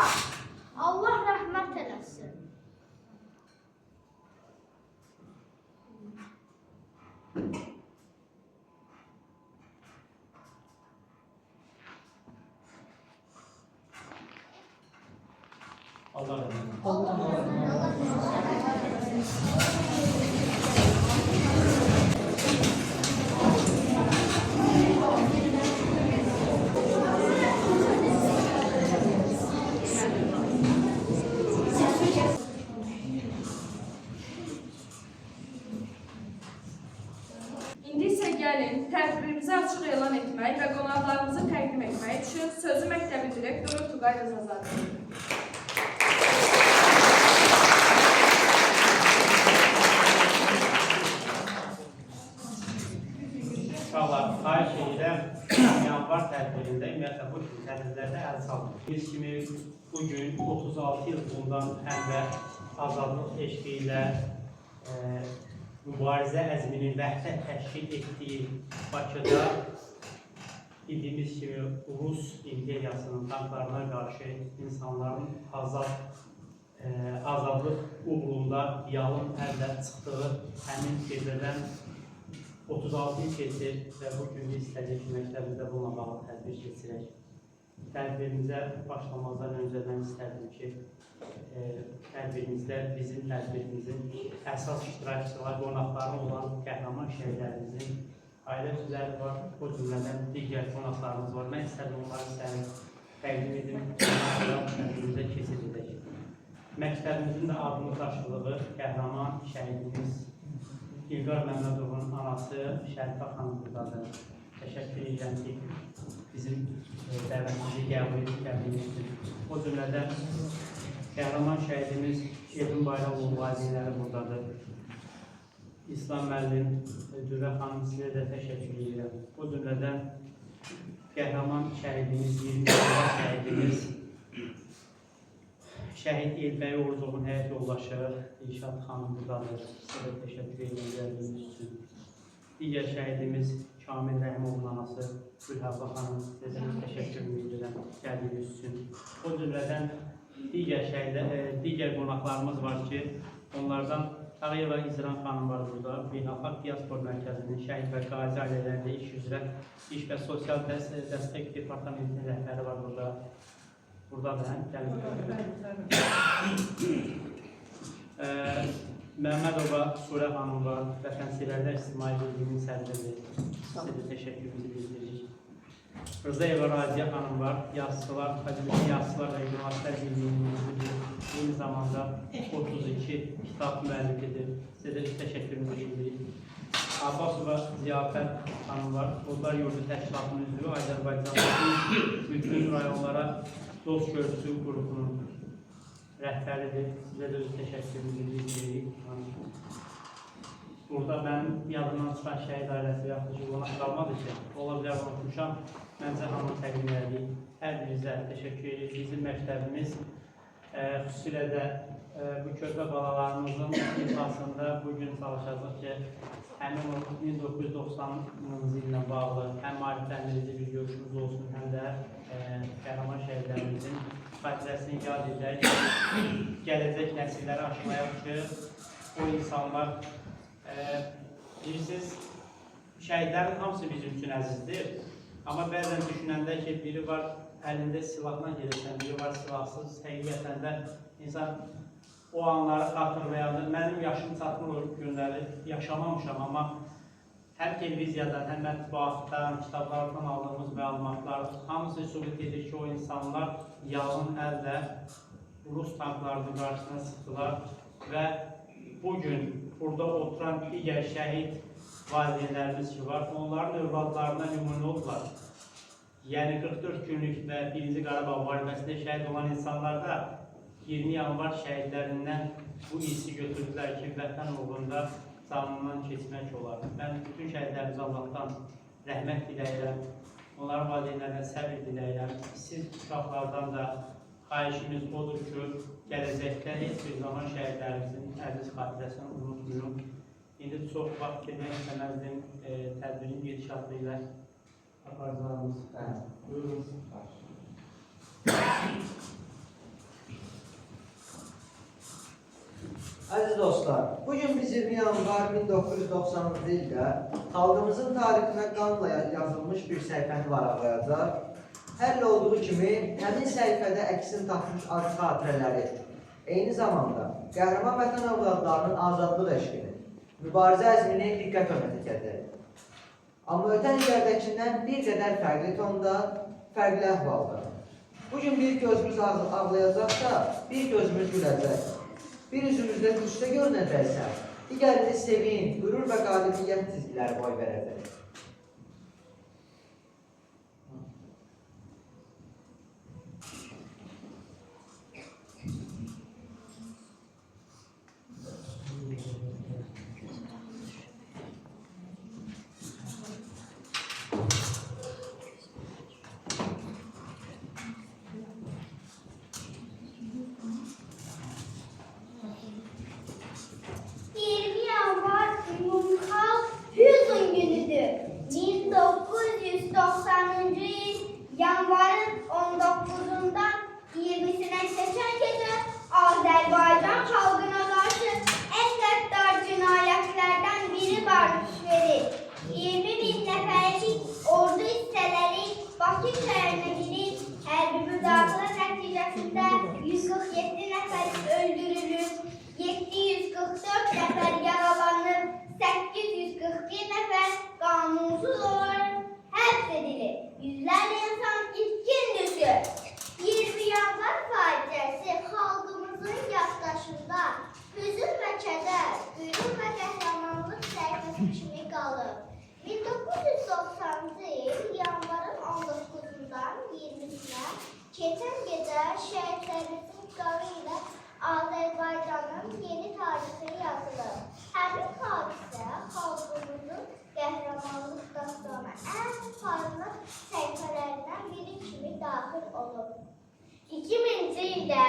Allah rəhmət eləsin. Allah rəhmət eləsin. İndi isə gəlin, tədbirimizi açıq elan etmək və qonaqlarımızı təqdim etmək üçün sözü məktəbi direktoru Tuqay Rızazadə. Uşaqlar, xahiş edirəm, yanvar tədbirində, ümumiyyətlə bu kimi tədbirlərdə əl salın. Biz kimi bugün 36 il bundan əvvəl azadlıq eşqi ilə mübarizə əzminin vəhdət təşkil etdiyi Bakıda bildiyimiz kimi Rus imperiyasının tanklarına qarşı insanların azadlıq uğrunda yalın əllə çıxdığı həmin gecədən 36 il keçir və bu gün istədik ki, məktəbimizdə bununla bağlı tədbir keçirək. Tədbirimizə başlamazdan öncədən istərdim ki, tədbirimizdə bizim tədbirimizin əsas iştirakçılar, qonaqları olan qəhrəman şəhidlərimizin ailə üzvləri var, o cümlədən digər qonaqlarımız var. Mən istərdim onları sizə təqdim edim, tədbirimizə keçirilək. Məktəbimizin də adını daşıdığı qəhrəman şəhidimiz İlqar Məmmədovun anası Şərifə xanım buradadır. Təşəkkür edirəm ki, bizim dəvətimizi qəbul etdiniz. O cümlədən qəhrəman şəhidimiz Şehrin Bayramoğlu valideynləri buradadır. İslam müəllim Dürrə xanım sizə də təşəkkür edirəm. O cümlədən qəhrəman şəhidimiz, 20 şəhidimiz Şəhid Elbəy Oğuzovun həyat yoldaşı İlşad xanım buradadır. Sizə də təşəkkür edirəm gəldiyiniz üçün. Digər şəhidimiz Kamil Rəhimovun anası Gülhəvva xanım, sizə də təşəkkür edirəm gəldiyiniz üçün. O cümlədən digər qonaqlarımız var ki, onlardan Ağayeva İzran xanım var burada. Beynəlxalq Diaspor Mərkəzinin şəhid və qazi ailələrində iş üzrə İş və Sosial Dəstək Departamentinin rəhbəri var burada. Buradadır, gəlin. Məmmədova Surə xanım var, Vətənsevərlər İctimai Birliyinin sədridir. Sizə də təşəkkürümüzü bildiririk. Rızayeva Raziyə xanım var, Yazıçılar, Akademik Yazıçılar və Jurnalistlər Birliyinin müdürü, eyni zamanda 32 kitab müəllifidir. Sizə də təşəkkürümüzü bildiririk. Abbasova Ziyafət xanım var, Qozlar Yurdu Təşkilatının üzvü, Azərbaycanın bütün rayonlara Dost Görüntüsü qrupunun rəhbəridir. Sizə də öz təşəkkürümüzü bildiririk. Burada mənim yadımdan çıxan şəhid ailəsi yaxud ki, ona qalmadı ki, ola bilər unutmuşam, məncə hamı təqdim edik. Hər birinizə təşəkkür edirik. Bizim məktəbimiz xüsusilə də bu körpə balalarımızın ifasında bugün çalışacaq ki, həmin 1990-cı illə bağlı həm maarifləndirici bir görüşümüz olsun, həm də qəhrəman şəhidlərimizin xatirəsini yad edək, gələcək nəsilləri aşmayaq ki, o insanlar bilirsiniz, şəhidlərin hamısı bizim üçün əzizdir. Amma bəzən düşünəndə ki, biri var əlində silahla gelirsən, biri var silahsız, həqiqətən də insan o anları xatırlayandır. Mənim yaşım çatmır o günləri yaşamamışam, amma həm televiziyadan, həm mətbuatdan, kitablardan aldığımız məlumatlar hamısı sübut edir ki, o insanlar yalın əllə Rus tanklarının qarşısına çıxdılar və bugün burada oturan digər şəhid valideynlərimiz ki var, onların övladlarına nümunə oldular. Yəni 44 günlük və 1-ci Qarabağ müharibəsində şəhid olan insanlarda 20 yanvar şəhidlərindən bu hissi götürdülər ki, vətən uğrunda canından keçmək olar. Mən bütün şəhidlərimiz Allahdan rəhmət diləyirəm, onların valideynlərinə səbir diləyirəm. Siz uşaqlardan da xahişimiz odur ki, gələcəkdə heç bir zaman şəhidlərimizin əziz xatirəsini unutmayın. İndi çox vaxt demək istəməzdim tədbirin gedişatı ilə aparacağımız. Buyurun. Aziz dostlar, bugün biz 20 yanvar 1990-cı ildə xalqımızın tarixinə qanla yazılmış bir səhifəni varaqlayacaq. Hər olduğu kimi, həmin səhifədə əksini tapmış acı xatirələri, eyni zamanda qəhrəman vətən övladlarının azadlıq eşqini, mübarizə əzmini diqqət önə çəkəcək. Amma ötən illərdəkindən bir qədər fərqli tonda, fərqli əhvalda. Bugün bir gözümüz ağlayacaqsa, bir gözümüz güləcək. Bir üzümüzdə qüssə görünəcəksə, digərində sevinç, qürur və qalibiyyət çizgiləri boy verəcək. Yanvarın 19'undan 20'sine seçen gece Azerbaycan halkına karşı en gaddar cinayetlerden biri barış verir. 20.000 neferlik ordu hisseleri Bakı şehrine gidip hərbi müdaxilə nəticəsində 147 nəfər öldürülür, 744 nəfər yaralanır, 841 nəfər qanunsuz olaraq həbs edilir. Yüzlerce insan itkin düşür. 20 yanvar faciəsi xalqımızın yaddaşında hüzün və kədər, qürur və qəhrəmanlıq səhifəsi kimi qalır. 1990-cı il yanvarın 19-undan 20-sinə keçən gecə şəhidlərimizin qanı ilə Azərbaycanın yeni tarixi yazılır. Həmin hadisə xalqımızın qəhrəmanlıq dastanı ən parlaq səhifələrindən biri kimi daxil olub. 2000-ci ildə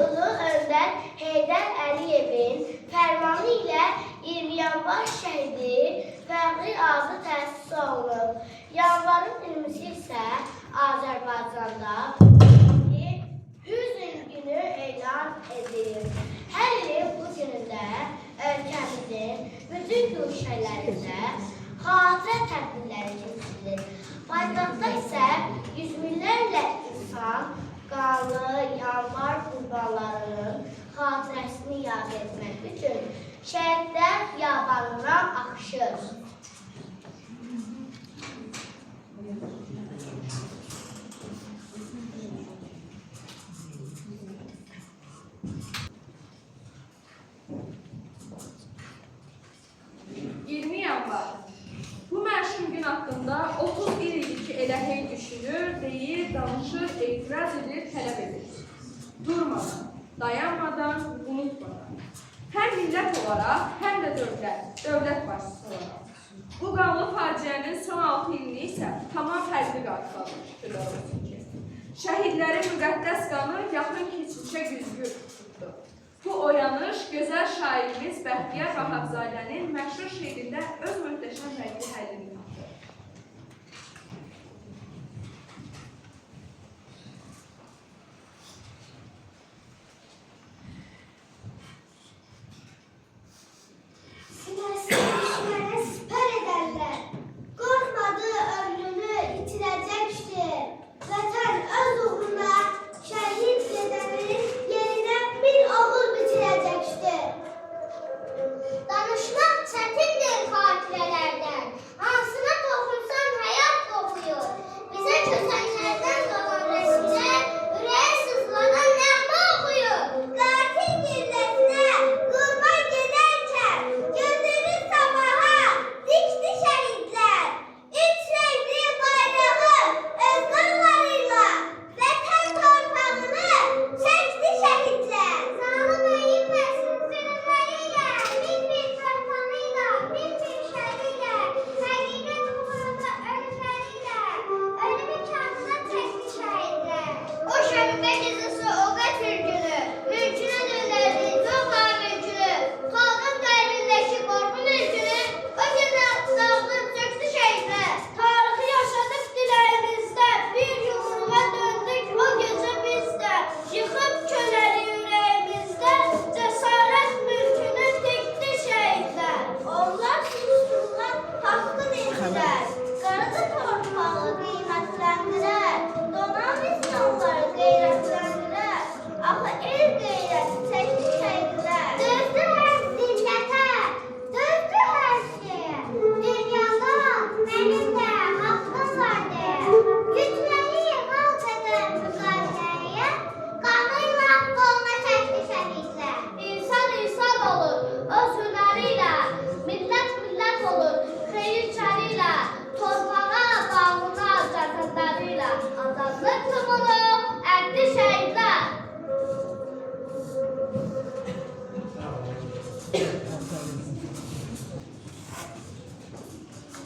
Ulu Öndər Heydər Əliyevin fərmanı ilə 20 yanvar şəhidi fəxri adı təsis olunub. Yanvarın 20-si isə Azərbaycanda Hüzn günü elan edilir. Hər il bu günündə ölkəmizin bütün güşələrində xatirə tədbirləri keçirilir. Paytaxtda isə yüz minlərlə insan qanlı yanvar qurbanlarının xatirəsini yad etmək üçün şəhidlər xiyabanına axışır. Bu məşhur gün haqqında 30 il idi ki, elə hey düşünür, deyir, danışır, etiraz edir, tələb edir. Durmadan, dayanmadan, unutmadan. Həm millət olaraq, həm də dövlət başçısı olaraq. Bu qanlı faciənin son 6 ilini isə tamam fərqli qarşılamış, şükürlər olsun ki. Şəhidlərin müqəddəs qanı yaxın keçmişə güzgür tutdu. Bu oyanış gözəl şairimiz Bəxtiyar Vahabzadənin məşhur şeirində öz möhtəşəm fərqli həllini tapdı. Sinəsi düşmənə sipər edərlər. Qorxmadığı ömrünü itirəcəkdir. Vətən öz uğruna şəhid gedənin yerinə bir oğul bitirəcəkdir. Danışmaq çətindir xatirələrdən. Hansı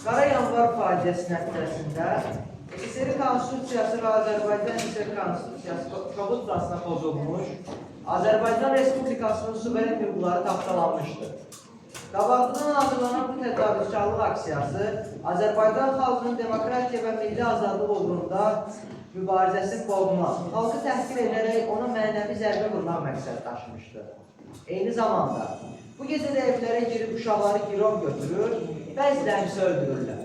Qara yanvar faciəsi nəticəsində SSR Konstitusiyası və Azərbaycan SSR Konstitusiyası kobudcasına pozulmuş, Azərbaycan Respublikasının suveren hüquqları tapdalanmışdır. Qabaqcadan hazırlanan bu təcavüzkarlıq aksiyası Azərbaycan xalqının demokratiya və milli azadlıq uğrunda mübarizəsini pozmaq, xalqı təhqir edərək ona mənəvi zərbə vurmaq məqsəd daşımışdır. Eyni zamanda bu gecədə evlərə girib uşaqları girov götürür, bəzilərini isə öldürürlər.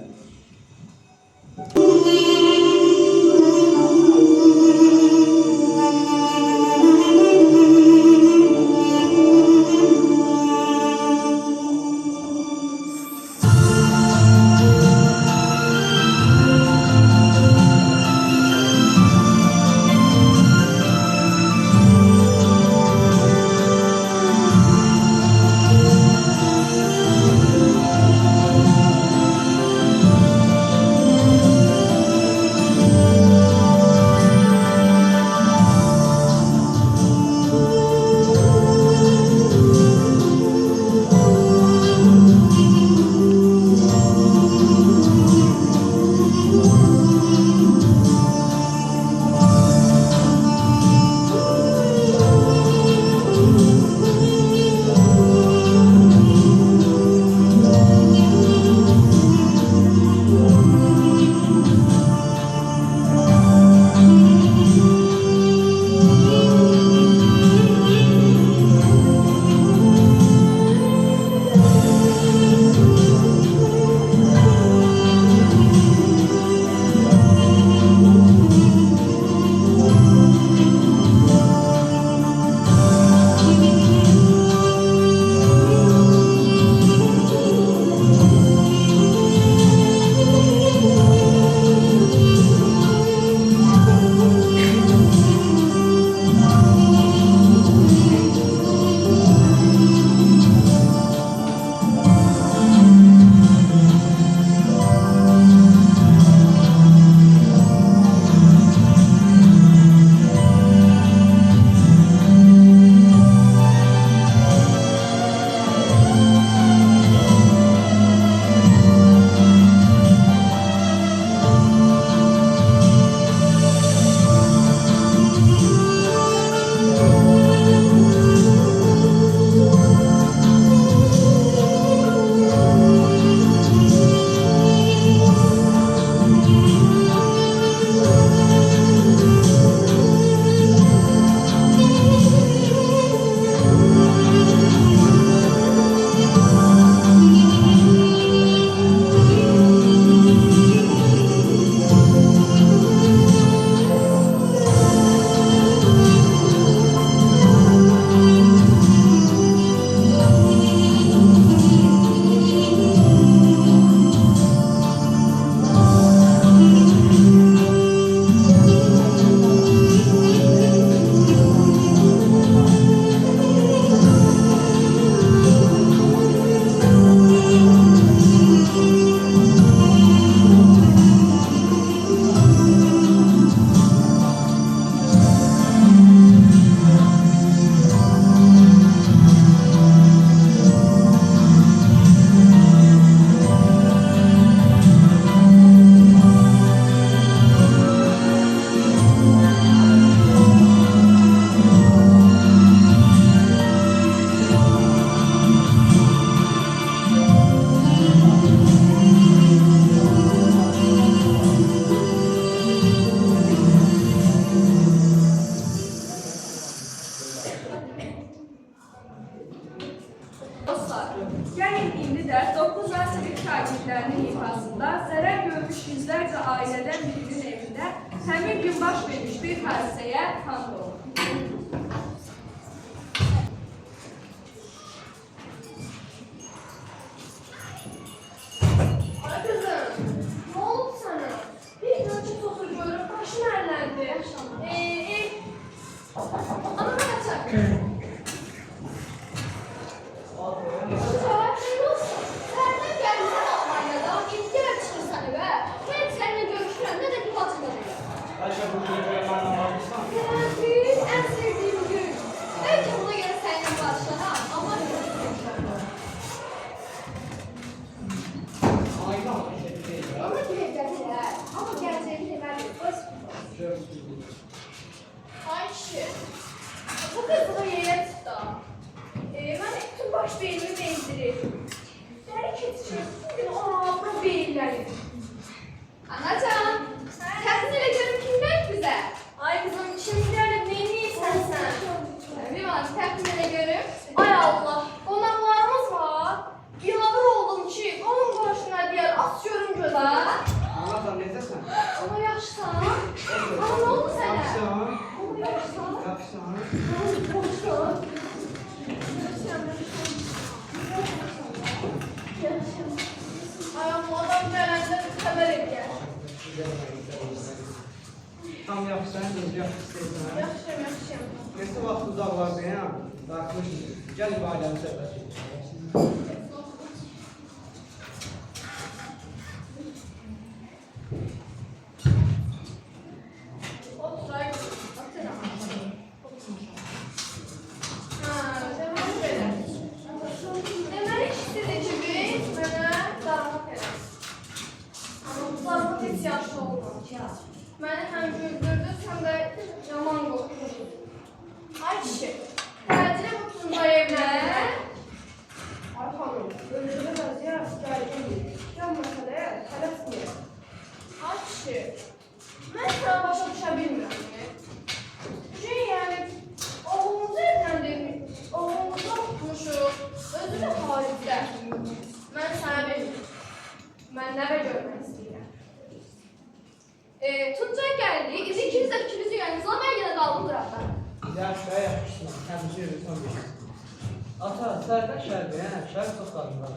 Gəlin indi də 9 əsrlik şagirdlərinin ifasında zərər görmüş yüzlərcə ailədən birinin evində həmin gün baş vermiş bir hadisəyə tanıq olun. Ay kızım, ne oldu sana? Bir ölçü tozu görüp başın ərləndi. Ana kaçak. Ayşe, bu çocuğa bana bakırsan. baş beynimi bezdirir. Dəri keçir, bugün ona bura beyinlənir. Anacan, təxmin elə görüm kimdən bizə? Ay qızım, kimlərlə neyniyirsən sən? Vivan, təxmin elə görüm. Ay Allah, qonaqlarımız var. Bilavır oldum ki, onun qarşına deyər, az görüm gödə. Anadan necəsən? Ama yaxşısan. Ama ne oldu sənə? Yaxşısan? Ama yaxşısan. Yaxşısan? Yaxşısan. Ay amma adam gələndə xəbər edər. Tam yaxşısan, gözü yaxşı istəyirsən. Yaxşıyam, yaxşıyam. Neçə vaxt uzaqlardayam? Dartmışım. Gəl ibadəni söhbət edelim. Otur, ay qızım. Atıram. Ha, deməli belə. Deməli istədi ki, biz mənə daramaq eləsin. Amma bu daramaq heç yaxşı olmadı. Məni həm güldürdü, həm də yaman qorxurdu. Ay kişi, təcili bu Tuncayevlə. Ay xanım, öldürmə vəziyyət gərgindir. Yan məsələyə tələsməyək. Ay kişi, mən sana başa düşə bilmirəm. Yəni, oğlumuzu evləndirmiş, oğlumuzu oxutmuşuq, özü də xaricdə. Mən sənə bilmirəm. Mən nəvə görmək istəyirəm. Tuncay gəldi, izi ikiniz də fikrinizi yanınızla, mən yenə qaldım qıraqda. Yaxşı, yaxşısan. Təmizə yürüsən bir. Ata, sərdən şərbi, hə? Şərb çox qadınlar.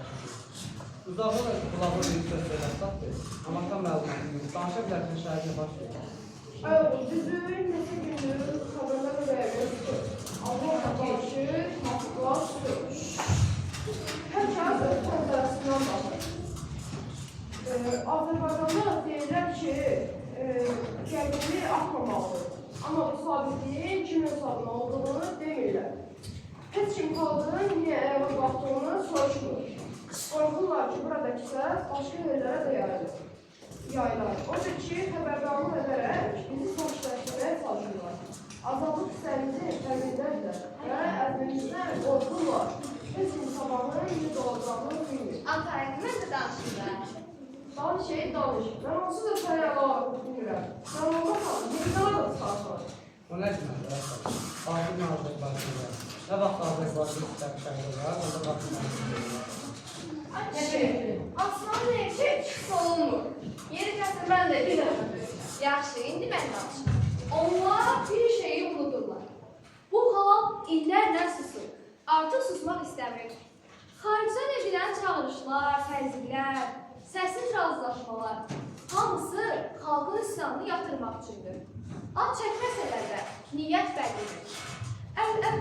Uzaqda da qulağı bir söz söyləsəkdir. Amma tam məlumatı yox. Danışa bilərsən şərbinə baş verir. Ay oğlum, düzün neçə gündür xəbərlər veririz ki, Avropa qarşı Moskva sürüş. Hər kəs öz tərzəsindən baxır. Azərbaycanda deyirlər ki, gərginlik artmamalıdır. Amma bu sabitliyin kimin hesabına olduğunu demirlər. Heç kim xalqın niyə ayağa qalxdığını soruşmur. Qorxurlar ki, buradakı səs başqa yerlərə də yayılır. Odur ki, xəbərdarlıq edərək bizi sakitləşdirməyə çalışırlar. Azadlıq hissəmizin fərqindədirlər və əzmimizdən qorxurlar. Heç kim sabahın necə olacağını bilmir. Antay, mən də danışırlar. Danış, mən onsuz da səni əlavə bilmirəm. Sən olmasan, bir daha da çıxarsan. O nə deməkdir? Artıq Azərbaycanda. Nə vaxt Azərbaycanda istəmişlər var, onda vaxt Ay kişi, aslanın eşi çıxsa olmur. Yeri gəlsə mən də bir dəfə böyükəm. Yaxşı, indi mən danışım. Onlar bir şeyi unudurlar. Bu xalq illərlə susur. Artıq susmaq istəmir. Xaricdən edilən çağırışlar, təzyiqlər, səssiz razılaşmalar hamısı xalqın üsyanını yatırmaq üçündür. Ad çəkməsələr də niyyət bəllidir. Əvvəllər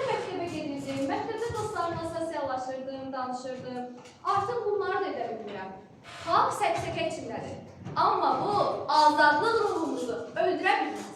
məktəbə gedirdim, məktəbdə dostlarımla sosiallaşırdım, danışırdım. Artıq bunları da edə bilmirəm. Xalq səksəkə içindədir. Amma bu azadlıq ruhumuzu öldürə bilməz.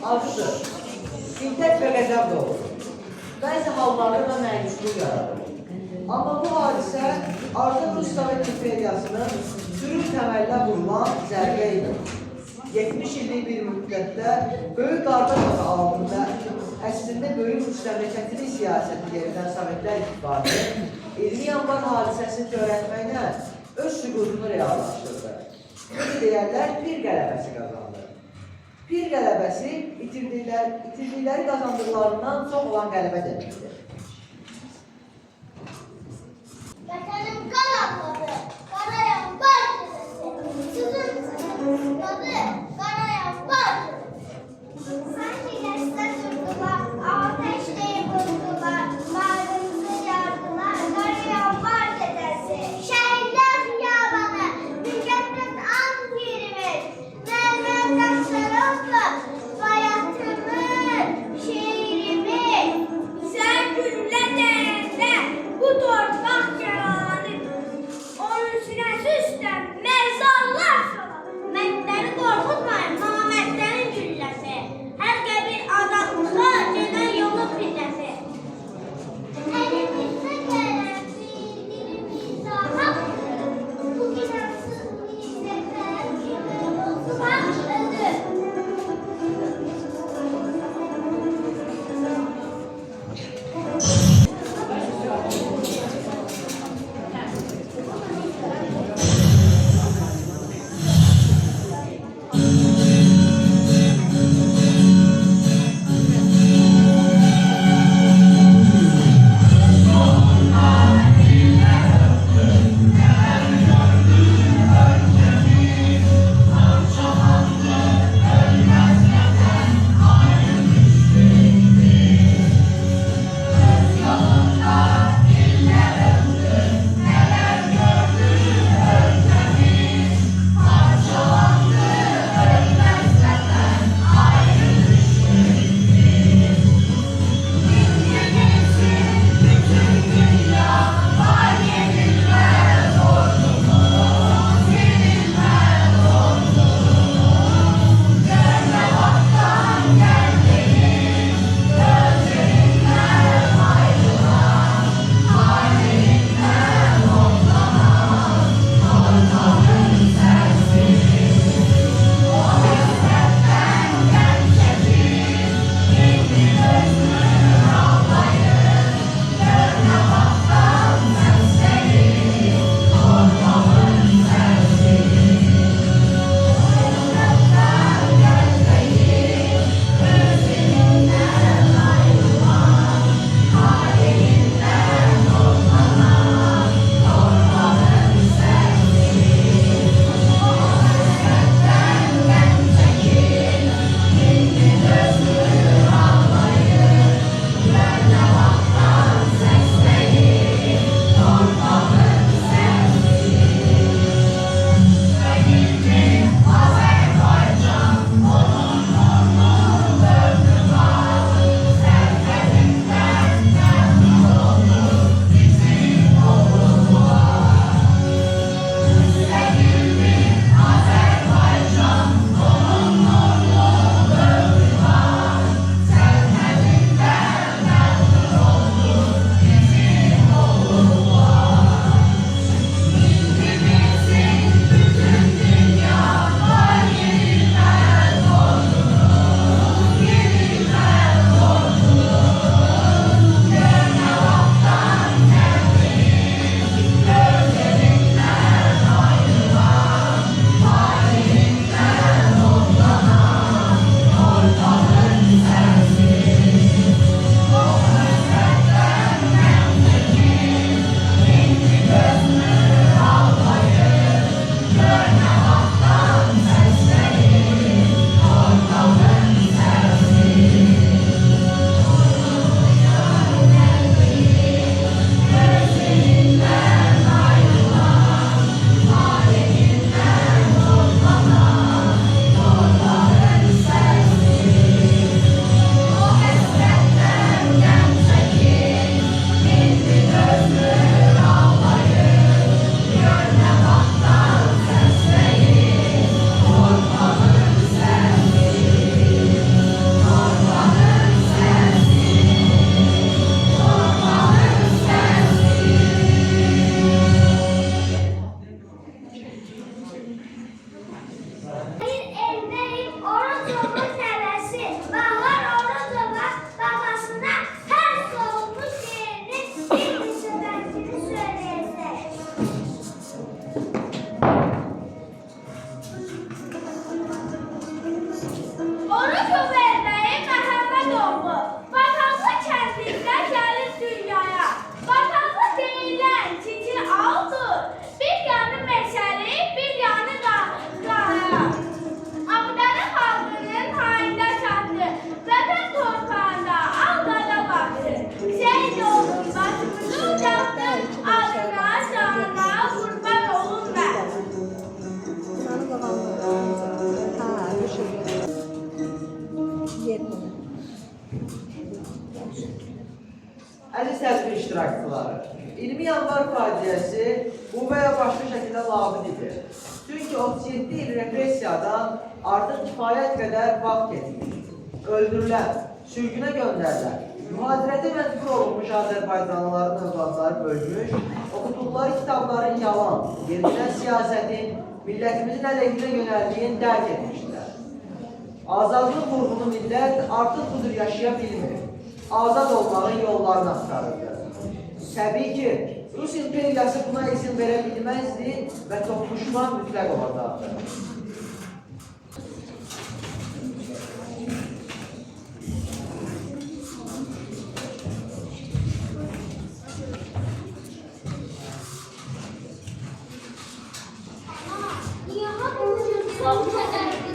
Arzudur. Şiddet və qəzəb də olur. Bəzi hallarda da məyusluq yaradır. Amma bu hadisə artıq Rus Sovet İmperiyasının sürür təməllə vurulan zərbə idi. 70 illik bir müddətdə Böyük Qardaş adı altında əslində böyük müstəmləkəçilik siyasəti yeridən Sovetlər İttifaqı 20 yanvar hadisəsini törətməklə öz süqutunu reallaşdırdı. Necə deyərlər, pir qələbəsi qazandı. Pir qələbəsi itirdikləri qazandıqlarından çox olan qələbə deməkdir. Vətənim qan ağladı, qanayan var dedəsi. Sızın sızladı, qanayan var dedəsi. Sanki dəstə durdular, ateşləyib vurdular, mağrımızı yardılar, qanayan var dedəsi. Şəhidlər xiyabanı, müqəddəs an yerimiz, mərmər daşlarımla, bayatımız, şehrimiz. Sən Əziz tədbir iştirakçıları, 20 yanvar faciəsi bu və ya başqa şəkildə labıdidir. Çünki 37 il repressiyadan artıq kifayət qədər vaxt keçmiş, öldürülən, sürgünə göndərilən, mühacirətə məcbur olunmuş Azərbaycanlıların övladları bölmüş, oxuduqları kitabların yalan, yeridən siyasətin, millətimizin əleyhinə yönəldiyin dərk etmişdilər. Azadlıq vurğunu millət artıq budur yaşaya bilmir. Azad olmağın yollarını axtarırdı. Təbii ki, Rus imperiyası buna izin verə bilməzdi və toqquşma mütləq olacaqdı. Niye hamımızın çok kederlidir?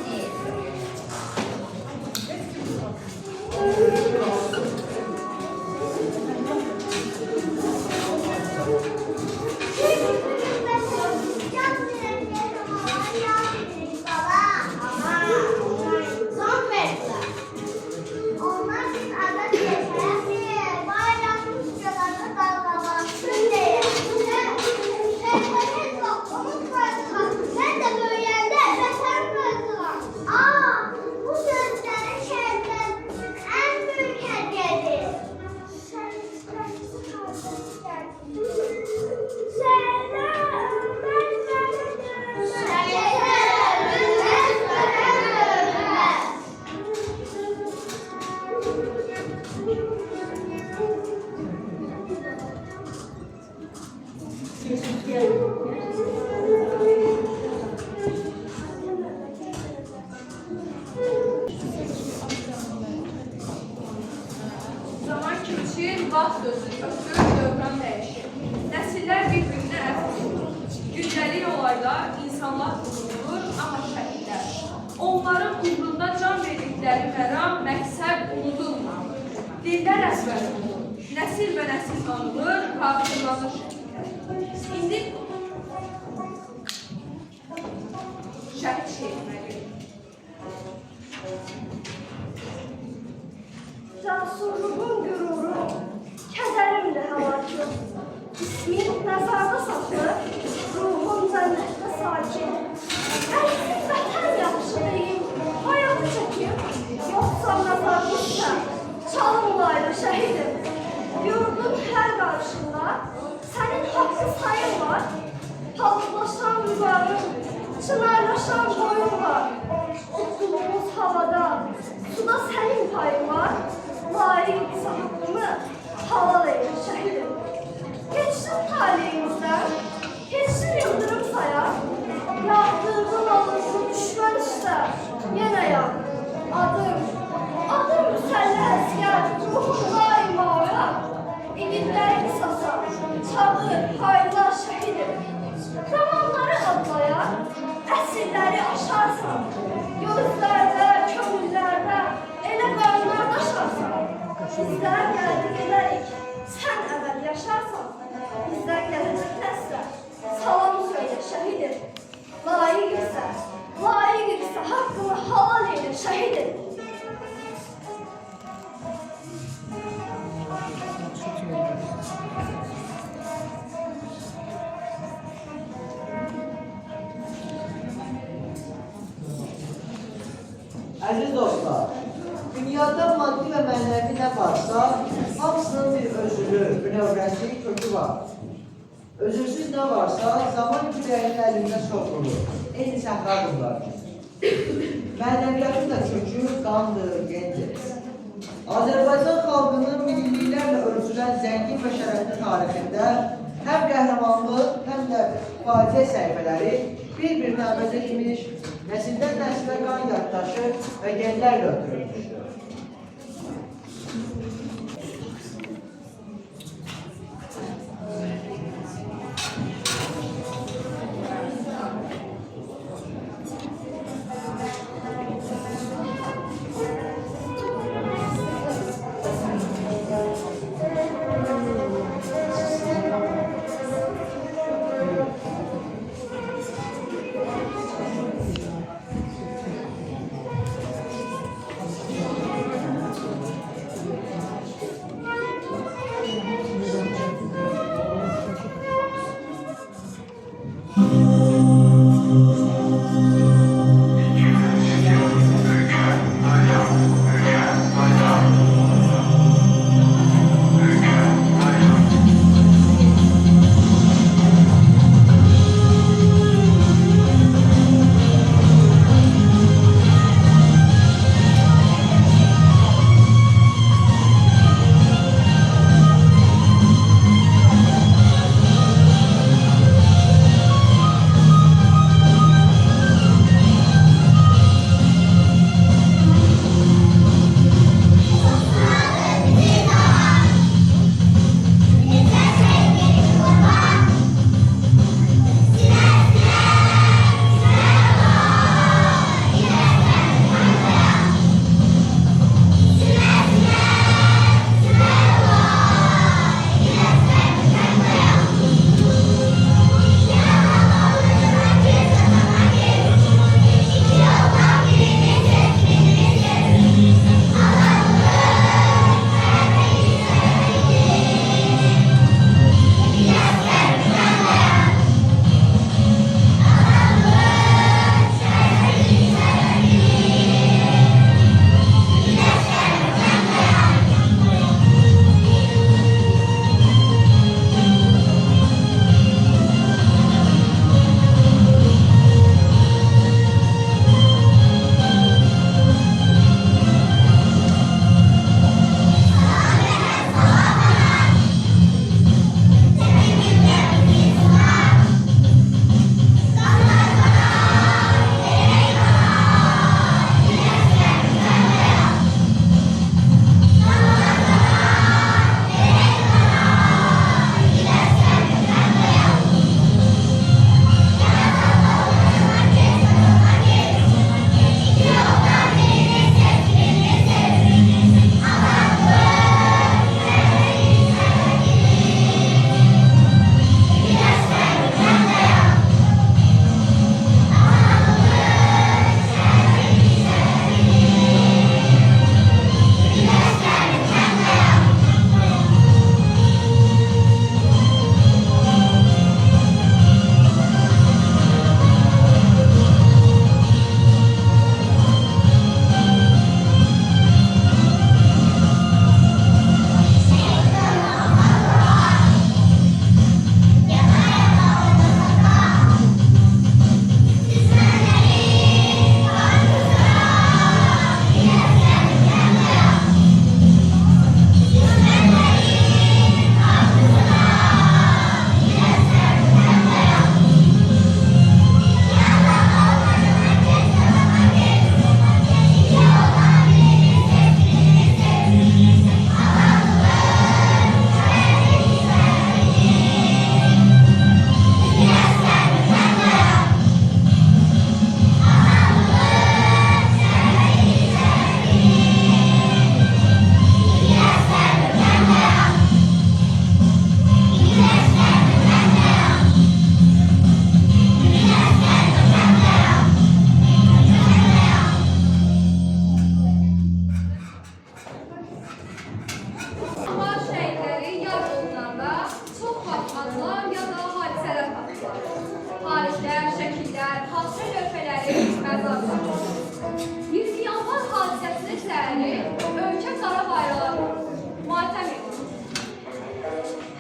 Zaman keçir, vaxt özür, dövran dəyişir. Nəsillər bir-birinə əvəzdir. Gündəlik olayda insanlar bulunur, amma şəhidlər. Onların uğrunda can verdikləri məram, məqsəd unudulmur. Dillər əzbər olur, nəsil və nəsil anılır, xatırlanır şəhidlər. İndi şəhid şeirləri. Casurluğun qüruru, kədərimlə həlakı. İsmin nəzarda saxlı, ruhun cənnətdə sakin. Əlsiz vətən yaxşı deyim, hayatı çəkim. Yoxsa məzarlıqsa, çalım olaylı şəhidim. Yurdun hər qarşında, sənin haqqı sayın var. Palıqlaşan mübarım, çınarlaşan boyun var. Mutluluğumuz havada, suda sənin payın var. Layiqsə haqqımı halal eyle şəhidim. Keçsin talihimizdən, keçsin yıldırım sayar. Yağdığın alırsın düşmən üstə, yenə yağ. Adım müsəlləh əskər, ruhum daima oyaq. İngilləri qısasa, çağır, haylar şəhidim. Zamanları adlayar, əsilləri aşarsan. Gözlərdə, kömürlərdə, elə qarnlar daşarsan. Bizlər gəldi gedərik, sən əvvəl yaşarsan. Bizdən gələcək nəslə, salam söylə şəhidim. Layiq isə haqqını halal eyle şəhidim. Əziz dostlar, dünyada maddi və mənəvi nə varsa, hamısının bir özülü, bünövrəsi, kökü var. Özürsüz nə varsa, zaman kürəyinin əlində soxulur, eyni səhra bunlar ki. Mənəviyyatın da kökü qandır, gendir. Azərbaycan xalqının milliliklərlə ölçülən zəngin və şərəfli tarixində həm qəhrəmanlıq, həm də faciə səhifələri bir-birini əvəz etmiş, nəsildən nəsilə qan yaddaşı və genlərlə ötürülmüşdür. şəhəri ölkə qara bayrağı matəm edir.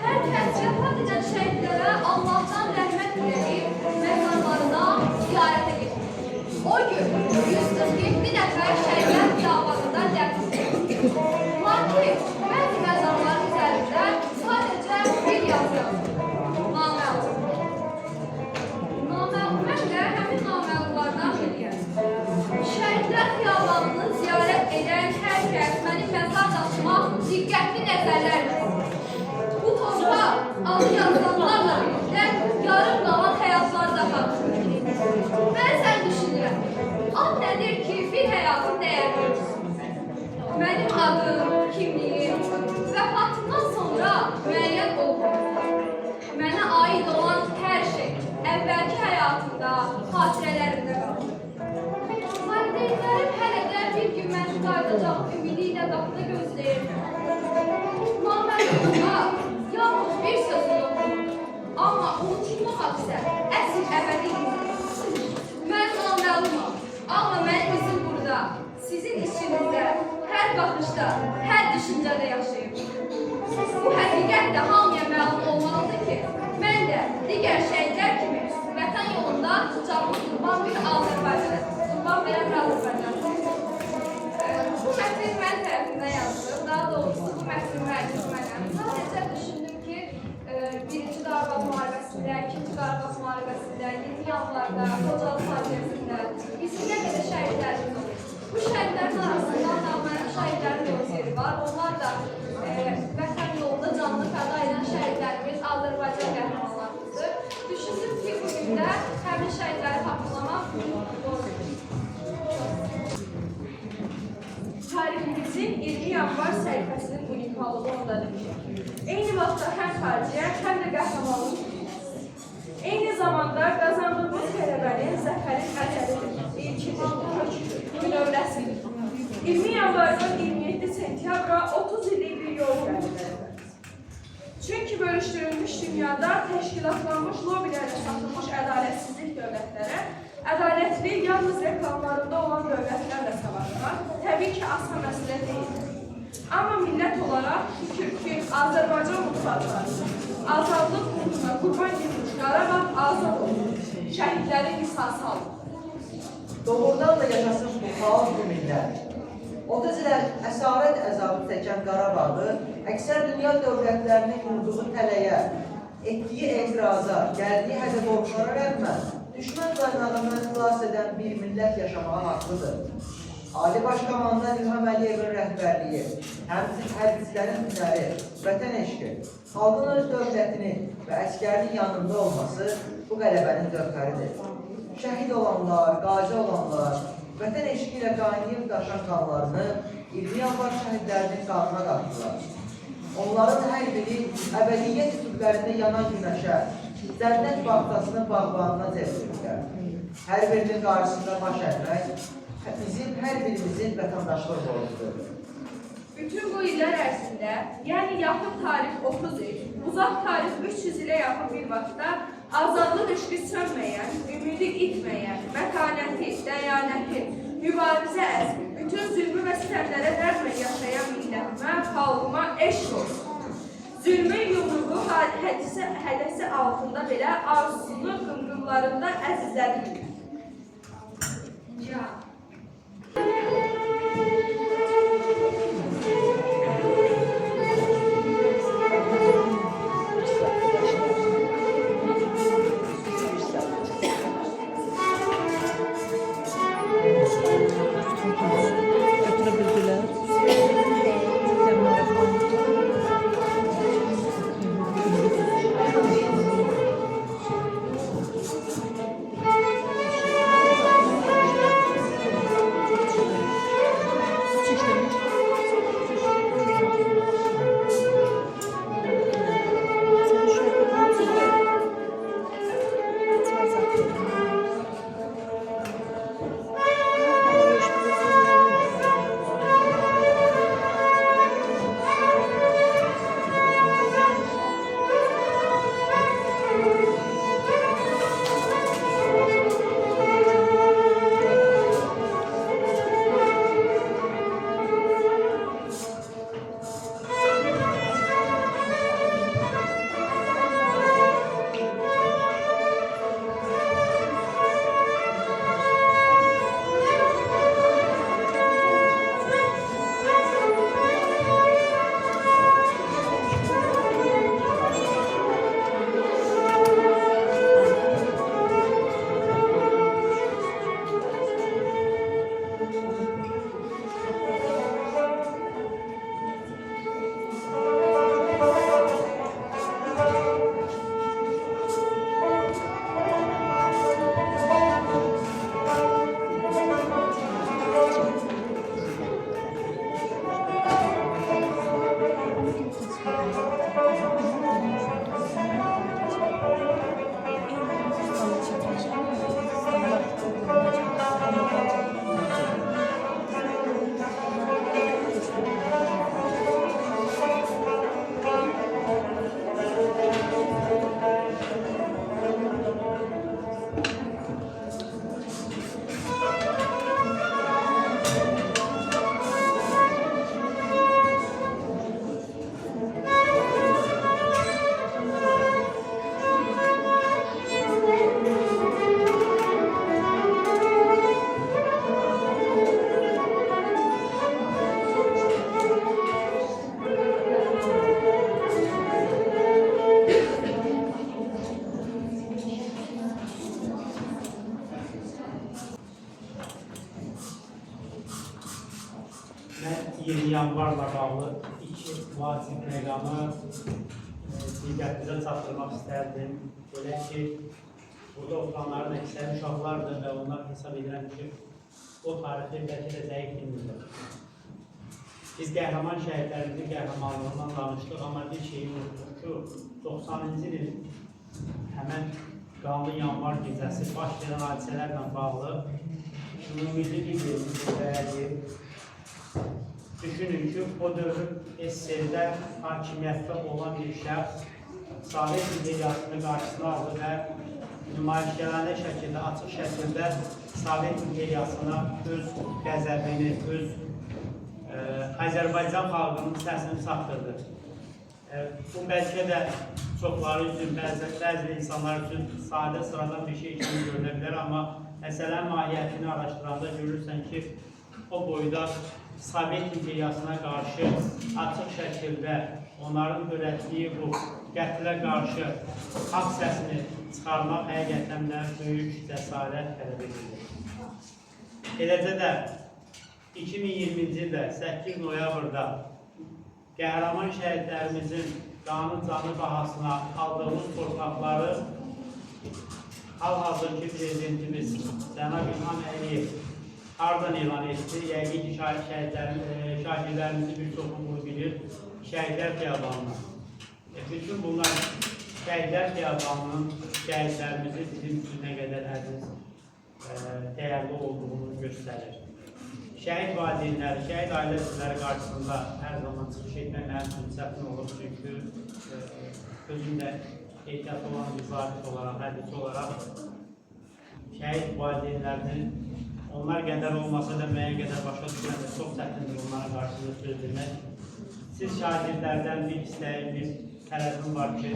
Hər kəs vəfat edən şəhidlərə Allahdan rəhmət diləyib məzarlarına ziyarətə gedir. O gün 147 nəfər şəhidlər xiyabanında dəfn edilir. Lakin bəzi məzarların üzərində sadəcə bir yazı yazılır. Naməlum. Mən də həmin naməlumlardan biriyəm. Şəhidlər xiyabanını ziyarət edən hər kəs mənim məzar daşıma diqqətli nəzərlərlə. Bu torpaq adı yazılanlarla birlikdə yarım qalan həyatları da xatırlayır. Bəzən düşünürəm, ad nədir ki, bir həyatın dəyəri ölçüsün? Mənim adım, kimliyim, vəfatımdan sonra müəyyən olmalıdır. Mənə aid olan hər şey əvvəlki həyatımda, xatirələrimdə qalır. Valideynlərim hələ də bir gün məni qayıdacaq ümidi ilə qapıda gözləyirdi. Naməlumluğa yalnız bir sözü yoxdur. Amma unutulmamaq isə əsl əbədi izdir. Mən naməlumam, amma mənim izim burada, sizin içinizdə, hər baxışda, hər düşüncədə yaşayır. Bu həqiqət də hamıya məlum olmalıdır ki, mən də digər şəhidlər kimi vətən yolunda canlı qurban bir Azərbaycan, qurban verən bir Azərbaycan. Bu mətn mən tərəfindən yazılır, daha doğrusu bu mətnin müəllifi mənəm. Sadəcə düşündüm ki, birinci Qarabağ müharibəsində, ikinci Qarabağ müharibəsində, 7 yanvarda, Xocalı faciəsində bizim nə qədər şəhidlərimiz olur. Bu şəhidlərin arasında mənim şəhidlərin yolu yeri var. Onlar da vətən yolunda canlı fəda edən şəhidlərimiz Azərbaycan qəhrəmanlarımızdır. Düşündüm ki, bugün də həmin şəhidləri xatırlamaq doğrudur. Tariximizin 20 yanvar səhifəsinin unikallığı ondadır ki, eyni vaxtda həm faciə, həm də qəhrəmanlıq eyni zamanda qazandığımız qələbənin zəfərin əsəridir, ilkidir, növrəsidir. 20 yanvardan 27 sentyabra 30 illik bir yol qəlibədir. Çünki bölüşdürülmüş dünyada təşkilatlanmış lobilərlə satılmış ədalətsizlik dövlətlərə ədalətli yalnız reklamlarında olan dövlətlərlə savaşmaq təbii ki, asan məsələ deyildir. Amma millət olaraq şükür ki, Azərbaycan mutfaqları, azadlıq uğruna qurban edilmiş Qarabağ azad olur, şəhidlərin qisası alır. Doğrudan da yaşasın bu xalq, bu millət. 30 il əsarət əzabı çəkən Qarabağı əksər dünya dövlətlərinin qurduğu tələyə, etdiyi etiraza, gəldiyi hədə-qorxulara rəğmən düşmən qaynağından xilas edən bir millət yaşamağa haqlıdır. Ali Başkomandan İlham Əliyevin rəhbərliyi, hərbçilərin hünəri, vətən eşqi, xalqın öz dövlətinin və əskərinin yanında olması bu qələbənin zövfəridir. Şəhid olanlar, qazi olanlar, vətən eşqi ilə qaynayıb daşan qanlarını 20 yanvar şəhidlərinin qanına qatdılar. Onların hər biri əbədiyyət üstünlərində yanan günəşə, cənnət bağçasının bağbanına çevrilirlər. Hər birinin qarşısında baş əymək, bizim hər birimizin vətəndaşlıq borcudur. Bütün bu illər ərzində, yəni yaxın tarix 30 il, uzaq tarix 300 ilə yaxın bir vaxtda azadlıq eşqi sönməyən, ümidi itməyən, mətanəti, dəyanəti, mübarizə əzmi, bütün zülmü və sitəmlərə dərdlə yaşayan millətimə, xalqıma eşq olsun. Zülmün yumruğu hədəsi altında belə arzusunu qımqımlarında əzizlədir. Mən 20 yanvarla bağlı iki vacib məqamı diqqətinizə çatdırmaq istərdim. Belə ki, burada oturanların əksəri uşaqlardır və onlar hesab edirəm ki, o tarixi bəlkə də zəif dinmirlər. Biz qəhrəman şəhidlərimizin qəhrəmanlığından danışdıq, amma bir şeyi unutduq ki, 90-cı ilin həmən qanlı yanvar gecəsi baş verən hadisələrlə bağlı ümumilli bir yerimizdə dəyərli. Düşünün ki, o dövrün SSR-də hakimiyyətdə olan bir şəxs Sovet imperiyasının qarşısına aldı və nümayişgərانə şəkildə, açıq şəkildə Sovet imperiyasına öz qəzəbini, öz Azərbaycan xalqının səsini çatdırdı. Bu bəlkə də çoxları üçün, bəzi insanlar üçün sadə sıradan bir şey kimi görünə bilər, amma məsələnin mahiyyətini araşdıranda görürsən ki, o boyda Sovet imperiyasına qarşı açıq şəkildə onların törətdiyi bu qətlə qarşı haqq səsini çıxarmaq həqiqətən də böyük cəsarət tələb edilir. Eləcə də 2020-ci ildə 8 noyabrda qəhrəman şəhidlərimizin qanı canı bahasına aldığımız torpaqları hal-hazırki prezidentimiz Cənab İlham Əliyev hardan elan etdi? Yəqin ki, şəhidlərimizin bir çoxunu bunu bilir. Şəhidlər Xiyabanına. Bütün bunlar Şəhidlər Xiyabanının şəhidlərimizin bizim üçün nə qədər əziz, dəyərli olduğunu göstərir. Şəhid valideynləri, şəhid ailə üzvləri qarşısında hər zaman çıxış etmək mənim üçün çətin olur. Çünki özümdə ehtiyat olan bir zabit olaraq, hərbiçi olaraq şəhid valideynlərinin onlar qədər olmasa da müəyyən qədər başa düşməndə çox çətindir onların qarşısında söz vermək. Siz şagirdlərdən bir istəyim, bir tələbim var ki,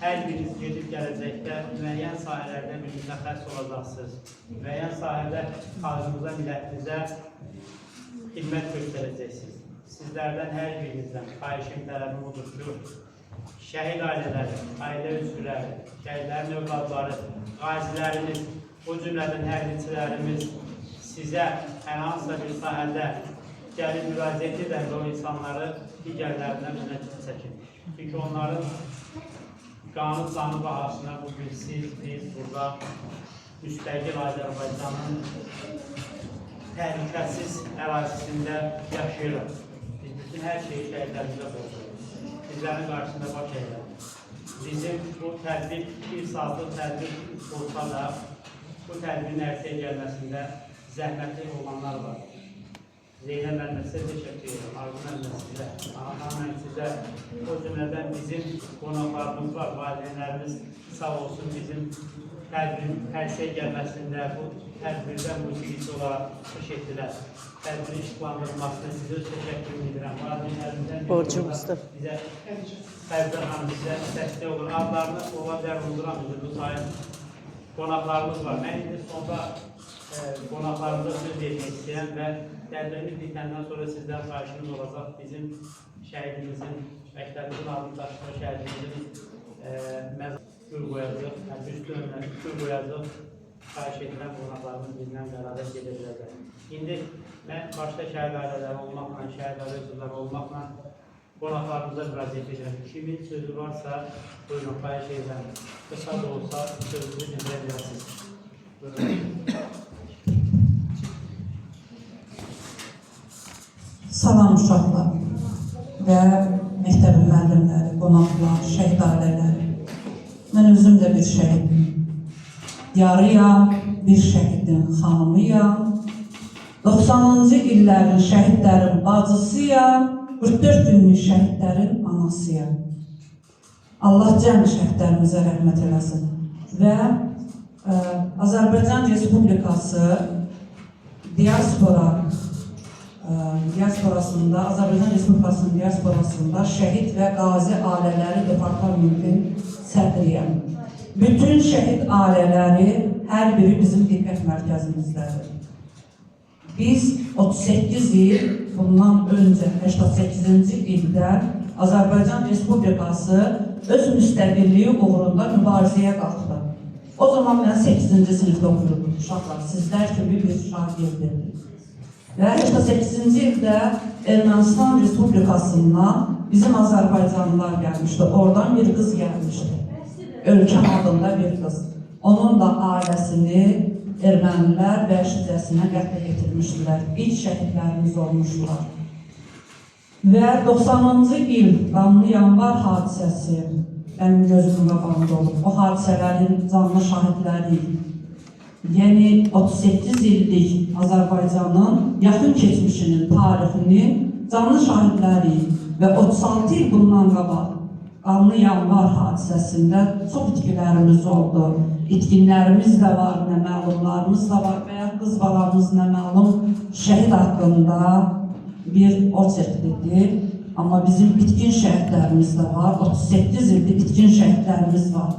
hər biriniz gedib gələcəkdə müəyyən sahələrdə bir mütəxəssis olacaqsınız. Müəyyən sahədə xalqımıza, millətimizə xidmət göstərəcəksiniz. Sizlərdən hər birinizdən xahişim, tələbim odur ki, şəhid ailələri, ailə üzvləri, şəhidlərin övladları, qazilərimiz, o cümlədən hərbiçilərimiz sizə hər hansısa bir sahədə gəlib müraciət edən o insanları digərlərindən önə çəkin. Çünki onların qanı canı bahasına bugün biz burada müstəqil Azərbaycanın təhlükəsiz ərazisində yaşayırıq. Biz bütün hər şeyi şəhidlərimizə borcluyuz. Bizlərin qarşısında baş əyək. Bizim bu tədbir, bir saatlıq tədbir olsa da, bu tədbirin ərsəyə gəlməsində zəhmətli olanlar var. Zeynəb müəllimə sizə təşəkkür edirəm, Arzu müəllimə sizə, Ana mən sizə, o cümlədən bizim qonaqlarımız var, valideynlərimiz sağ olsun bizim tədbirin ərsəyə gəlməsində, bu tədbirdən musiqisi olaraq çıxış etdilər. Tədbirin işıqlandırılmasına sizə öz təşəkkür edirəm. Valideynlərimizdən borcumuzdur. Bizə Fərzən xanım bizə dəstək olur. Adlarını ola bilər unduramıyoruz, bu sayın qonaqlarımız var. Mən indi sonda qonaqlarımıza söz vermək istəyirəm və tədbirimiz bitəndən sonra sizdən xahişimiz olacaq. Bizim şəhidimizin, məktəbimizin adını daşıyan şəhidimizin gül qoyacaq, üstü önünə gül qoyacaq. Xahiş edirəm, qonaqlarımız bizdən bərabər gedə biləcək. İndi mən başda şəhid ailələri olmaqla, şəhid ailə üzvləri olmaqla qonaqlarımıza müraciət edirəm. Kimin sözü varsa, buyurun, xahiş edirəm. Qısa da olsa sözünü dinləyə bilərsiniz. Salam uşaqlar və məktəbin müəllimləri, qonaqlar, şəhid ailələri. Mən özüm də bir şəhidim. Yarıyam, bir şəhidin xanımıyam. 90-cı illərin şəhidlərin bacısıyam. 44 günlük şəhidlərin anasıyam. Allah cəmi şəhidlərimizə rəhmət eləsin. Və Azərbaycan Respublikası diasporasında, Azərbaycan Respublikasının diasporasında şəhid və qazi ailələri departamentinin sədriyəm. Bütün şəhid ailələri hər biri bizim diqqət mərkəzimizdədir. Biz 38 il, bundan öncə 88-ci ildə Azərbaycan Respublikası öz müstəqilliyi uğrunda mübarizəyə qalxdı. O zaman mən 8-ci sinifdə oxuyordum uşaqlar, sizlər kimi bir şagirdim. Və 88-ci ildə Ermənistan Respublikasından bizim Azərbaycanlılar gəlmişdi. Oradan bir qız gəlmişdi. Ölkəm adında bir qız. Onun da ailəsini ermənilər vəhşicəsinə qətlə yetirmişdilər. İlk şəhidlərimiz olmuşlar. Və 90-cı il qanlı yanvar hadisəsi mənim gözümün qabağında olub. O hadisələrin canlı şahidləriyik. Yəni 38 illik Azərbaycanın yaxın keçmişinin tarixinin canlı şahidləriyik. Və 36 il bundan qabaq qanlı yanvar hadisəsində çox itkilərimiz oldu. İtkinlərimiz də var, nəməlumlarımız da var və ya qız balamız nəməlum şəhid haqqında bir oçerklidir. Amma bizim itkin şəhidlərimiz də var. 38 ildir itkin şəhidlərimiz var.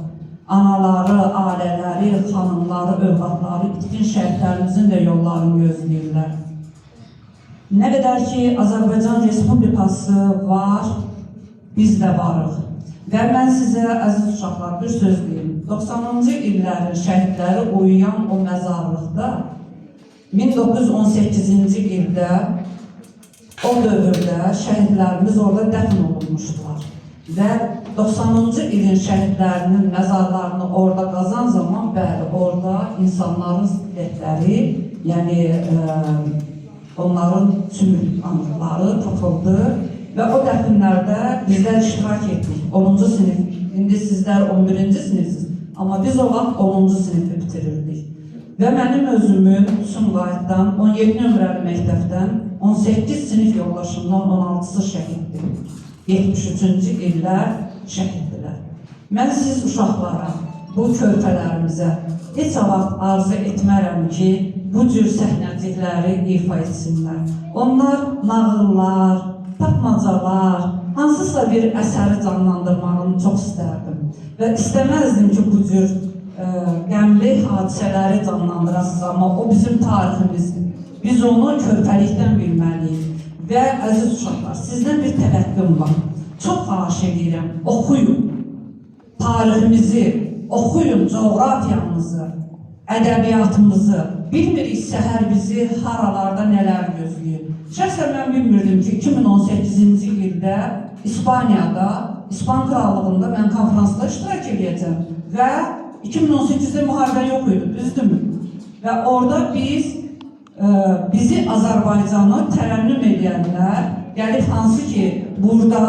Anaları, ailələri, xanımları, övladları itkin şəhidlərimizin də yollarını gözləyirlər. Nə qədər ki, Azərbaycan Respublikası var, biz də varıq. Və mən sizə, əziz uşaqlar, bir söz deyim. 90-cı illərin şəhidləri uyuyan o məzarlıqda 1918-ci ildə o dövrdə şəhidlərimiz orada dəfn olunmuşdular. Və 90-cı ilin şəhidlərinin məzarlarını orada qazan zaman, bəli, orada insanların skeletləri, yəni onların sümük anıqları tapıldı. Və o dəfinlərdə bizlər iştirak etdik. 10-cu sinif, indi sizlər 11-ci sinifsiz. Amma biz o vaxt 10-cu sinifi bitirirdik. Və mənim özümün Sumqayıtdan, 17 nömrəli məktəbdən 18 sinif yoldaşımdan 16-sı şəhiddir. 73-cü illər şəhiddirlər. Mən siz uşaqlara, bu körpələrimizə heç vaxt arzu etmərəm ki, bu cür səhnəcikləri ifa etsinlər. Onlar nağıllar, tapmacalar, hansısa bir əsəri canlandırmağını çox istərdim. Və istəməzdim ki, bu cür qəmli hadisələri canlandırasınız, amma o bizim tariximizdir. Biz onu körpəlikdən bilməliyik. Və əziz uşaqlar, sizdən bir təvəqqüm var. Çox xahiş edirəm, oxuyun tariximizi, oxuyun coğrafiyamızı, ədəbiyyatımızı. Bilmiriksə hər bizi haralarda nələr gözləyir. Şəxsən mən bilmirdim ki, 2018-ci ildə İspaniyada, İspan Krallığında mən konferansda iştirak edəcəm və 2018-də müharibə yox idi, düzdürmü? Və orada bizi Azərbaycanı tərənnüm edənlər gəlib, hansı ki, burada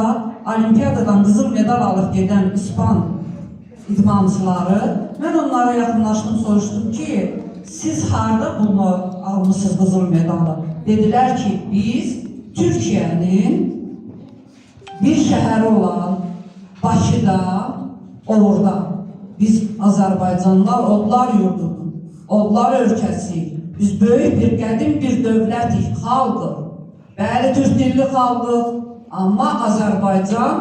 Olimpiyadadan qızıl medal alıb gedən İspan idmançıları, mən onlara yaxınlaşdım, soruşdum ki, siz harada bunu almışsınız qızıl medalı? Dedilər ki, biz Türkiyənin bir şəhəri olan Bakıda, orada, biz Azərbaycanlılar, odlar yurdunu, odlar ölkəsiyik. Biz böyük bir, qədim bir dövlətik, xalqıq. Bəli, Türk dilli xalqıq, amma Azərbaycan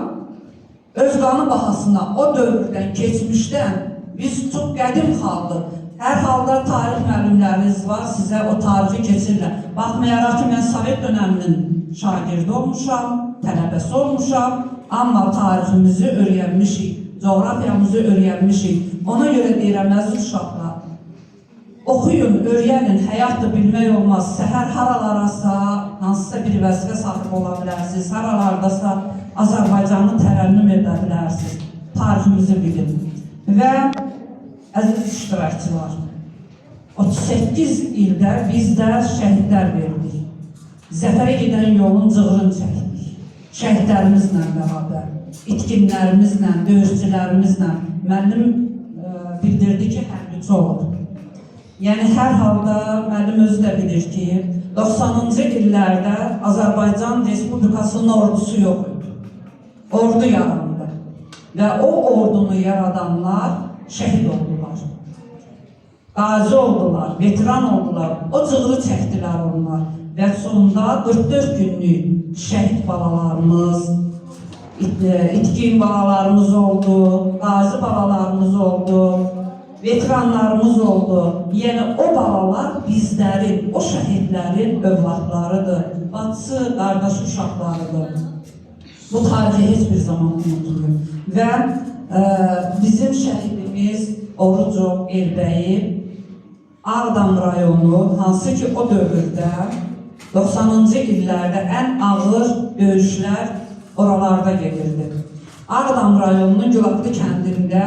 öz qanı bahasına o dövrdən, keçmişdən biz çox qədim xalqıq. Hər halda tarix müəllimləriniz var, sizə o tarixi keçirlər. Baxmayaraq ki, mən Sovet dönəminin şagirdi olmuşam, tələbəsi olmuşam, amma tariximizi öyrənmişik, coğrafiyamızı öyrənmişik. Ona görə deyirəm, əziz uşaqlar, oxuyun, öyrənin, həyatdır, bilmək olmaz. Səhər haralarasa, hansısa bir vəzifə sahib ola bilərsiniz, haralardasa Azərbaycanı tərənnüm edə bilərsiniz. Tariximizi bilin. Və əziz iştirakçılar, 38 ildə bizdə şəhidlər verdik. Zəfərə gedən yolun cığırını çəkdik. Şəhidlərimizlə bərabər, itkinlərimizlə, döyüşçülərimizlə. Müəllim bildirdi ki, hərbiçi olur. Yəni, hər halda müəllim özü də bilir ki, 90-cı illərdə Azərbaycan Respublikasının ordusu yox idi. Ordu yarandı. Və o ordunu yaradanlar şəhid oldular. Qazi oldular, veteran oldular. O cığırı çəkdilər onlar. Və sonunda 44 günlük şəhid balalarımız, itkin balalarımız oldu, qazi balalarımız oldu, veteranlarımız oldu. Yəni o balalar bizlərin, o şəhidlərin övladlarıdır, bacısı, qardaşı uşaqlarıdır. Bu tarihi heç bir zaman unutulur. Və bizim şəhidimiz Orucov Elbəyi Ağdam rayonu, hansı ki o dövrdə 90-cı illərdə ən ağır döyüşlər oralarda gedirdi. Ağdam rayonunun Gülaqlı kəndində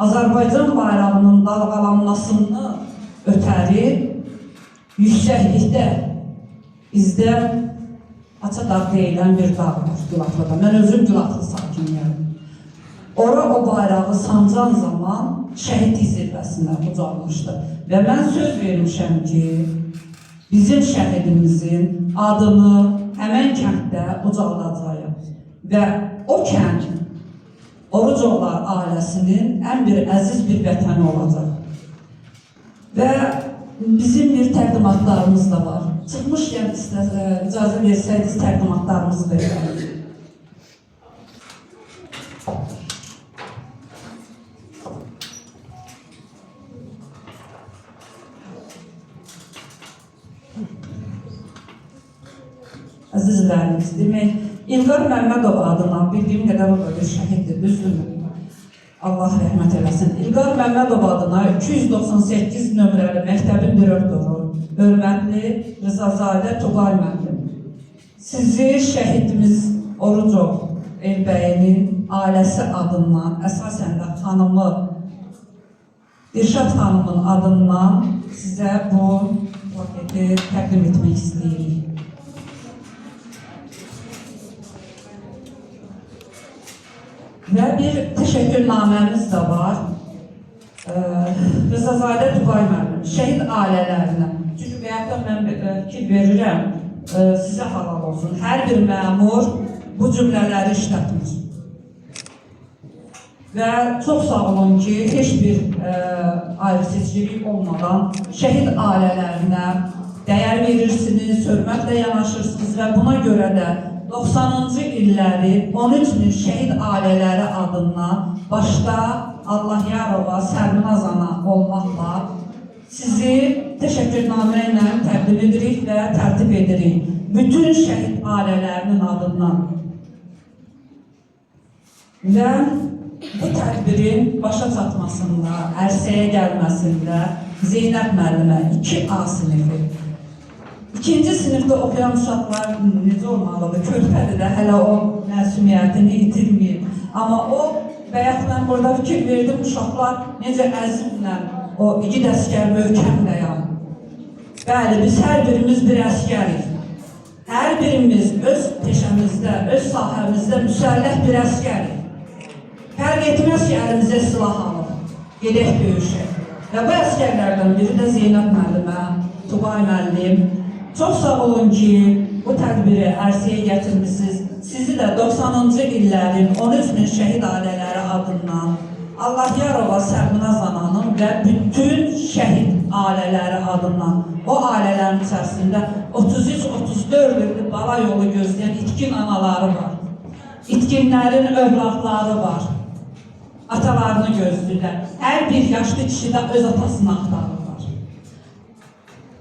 Azərbaycan bayrağının dalğalanmasını ötəri yüksəklikdə izdə Açadağ deyilən bir dağ var Gülaqlıda. Mən özüm Gülaqlı sakiniyəm. Ora o bayrağı sancan zaman şəhidlik zirvəsinə ucalmışdı. Və mən söz vermişəm ki, bizim şəhidimizin adını həmən kənddə ucaldacağıq. Və o kənd Orucoğlar ailəsinin ən bir əziz bir vətəni olacaq. Və bizim bir təqdimatlarımız da var. Çıxmışkən icazə versəydiniz təqdimatlarımızı da verelim. Əzizlərimiz, demək, İlqar Məmmədov adına bildiyim qədər o da bir şəhiddir, düzdürmü? Allah rəhmət eləsin. İlqar Məmmədov adına 298 nömrəli məktəbin direktoru, hörmətli Rızazadə Tuğay müəllim. Sizi şəhidimiz Orucov Elbəyinin ailəsi adından, əsasən də xanımı Dirşad xanımın adından sizə bu paketi təqdim etmək istəyirik. Və bir təşəkkürnaməmiz də var. Rızazadə Tuğay müəllim, şəhid ailələrinə. Çünki bayaqdan mən fikir verirəm, sizə halal olsun. Hər bir məmur bu cümlələri işlətmir. Və çox sağ olun ki, heç bir ayrı-seçkilik olmadan şəhid ailələrinə dəyər verirsiniz, hörmətlə yanaşırsınız və buna görə də 90-cı illəri 13 min şəhid ailələri adından başda Allahyarova, Sərminaz ana olmaqla sizi təşəkkürnamə ilə təqdim edirik və tərtib edirik. Bütün şəhid ailələrinin adından. Və bu tədbirin başa çatmasında, ərsəyə gəlməsində Zeynəb müəllimə 2A sinifi. İkinci sinifdə oxuyan uşaqlar necə olmalıdır? Körpədir də hələ o məsumiyyətini itirməyib. Amma o, bayaq mən burada fikir verdim, uşaqlar necə əzimlə o igid əskər möhkəm dayan. Bəli, biz hər birimiz bir əskərik. Hər birimiz öz peşəmizdə, öz sahəmizdə müsəlləh bir əskərik. Fərq etməz ki, əlimizə silah alıb, gedək döyüşək. Və bu əskərlərdən biri də Zeynəb müəllimə, Tuğay müəllim. Çox sağ olun ki, bu tədbiri ərsəyə gətirmişsiniz. Sizi də 90-cı illərin 13 min şəhid ailələri adından Allahyarova, Sərminaz ananın və bütün şəhid ailələri adından o ailələrin içərisində 33-34 ildir bala yolu gözləyən itkin anaları var. İtkinlərin övladları var. Atalarını gözləyirlər. Hər bir yaşlı kişi də öz atasını axtarırlar.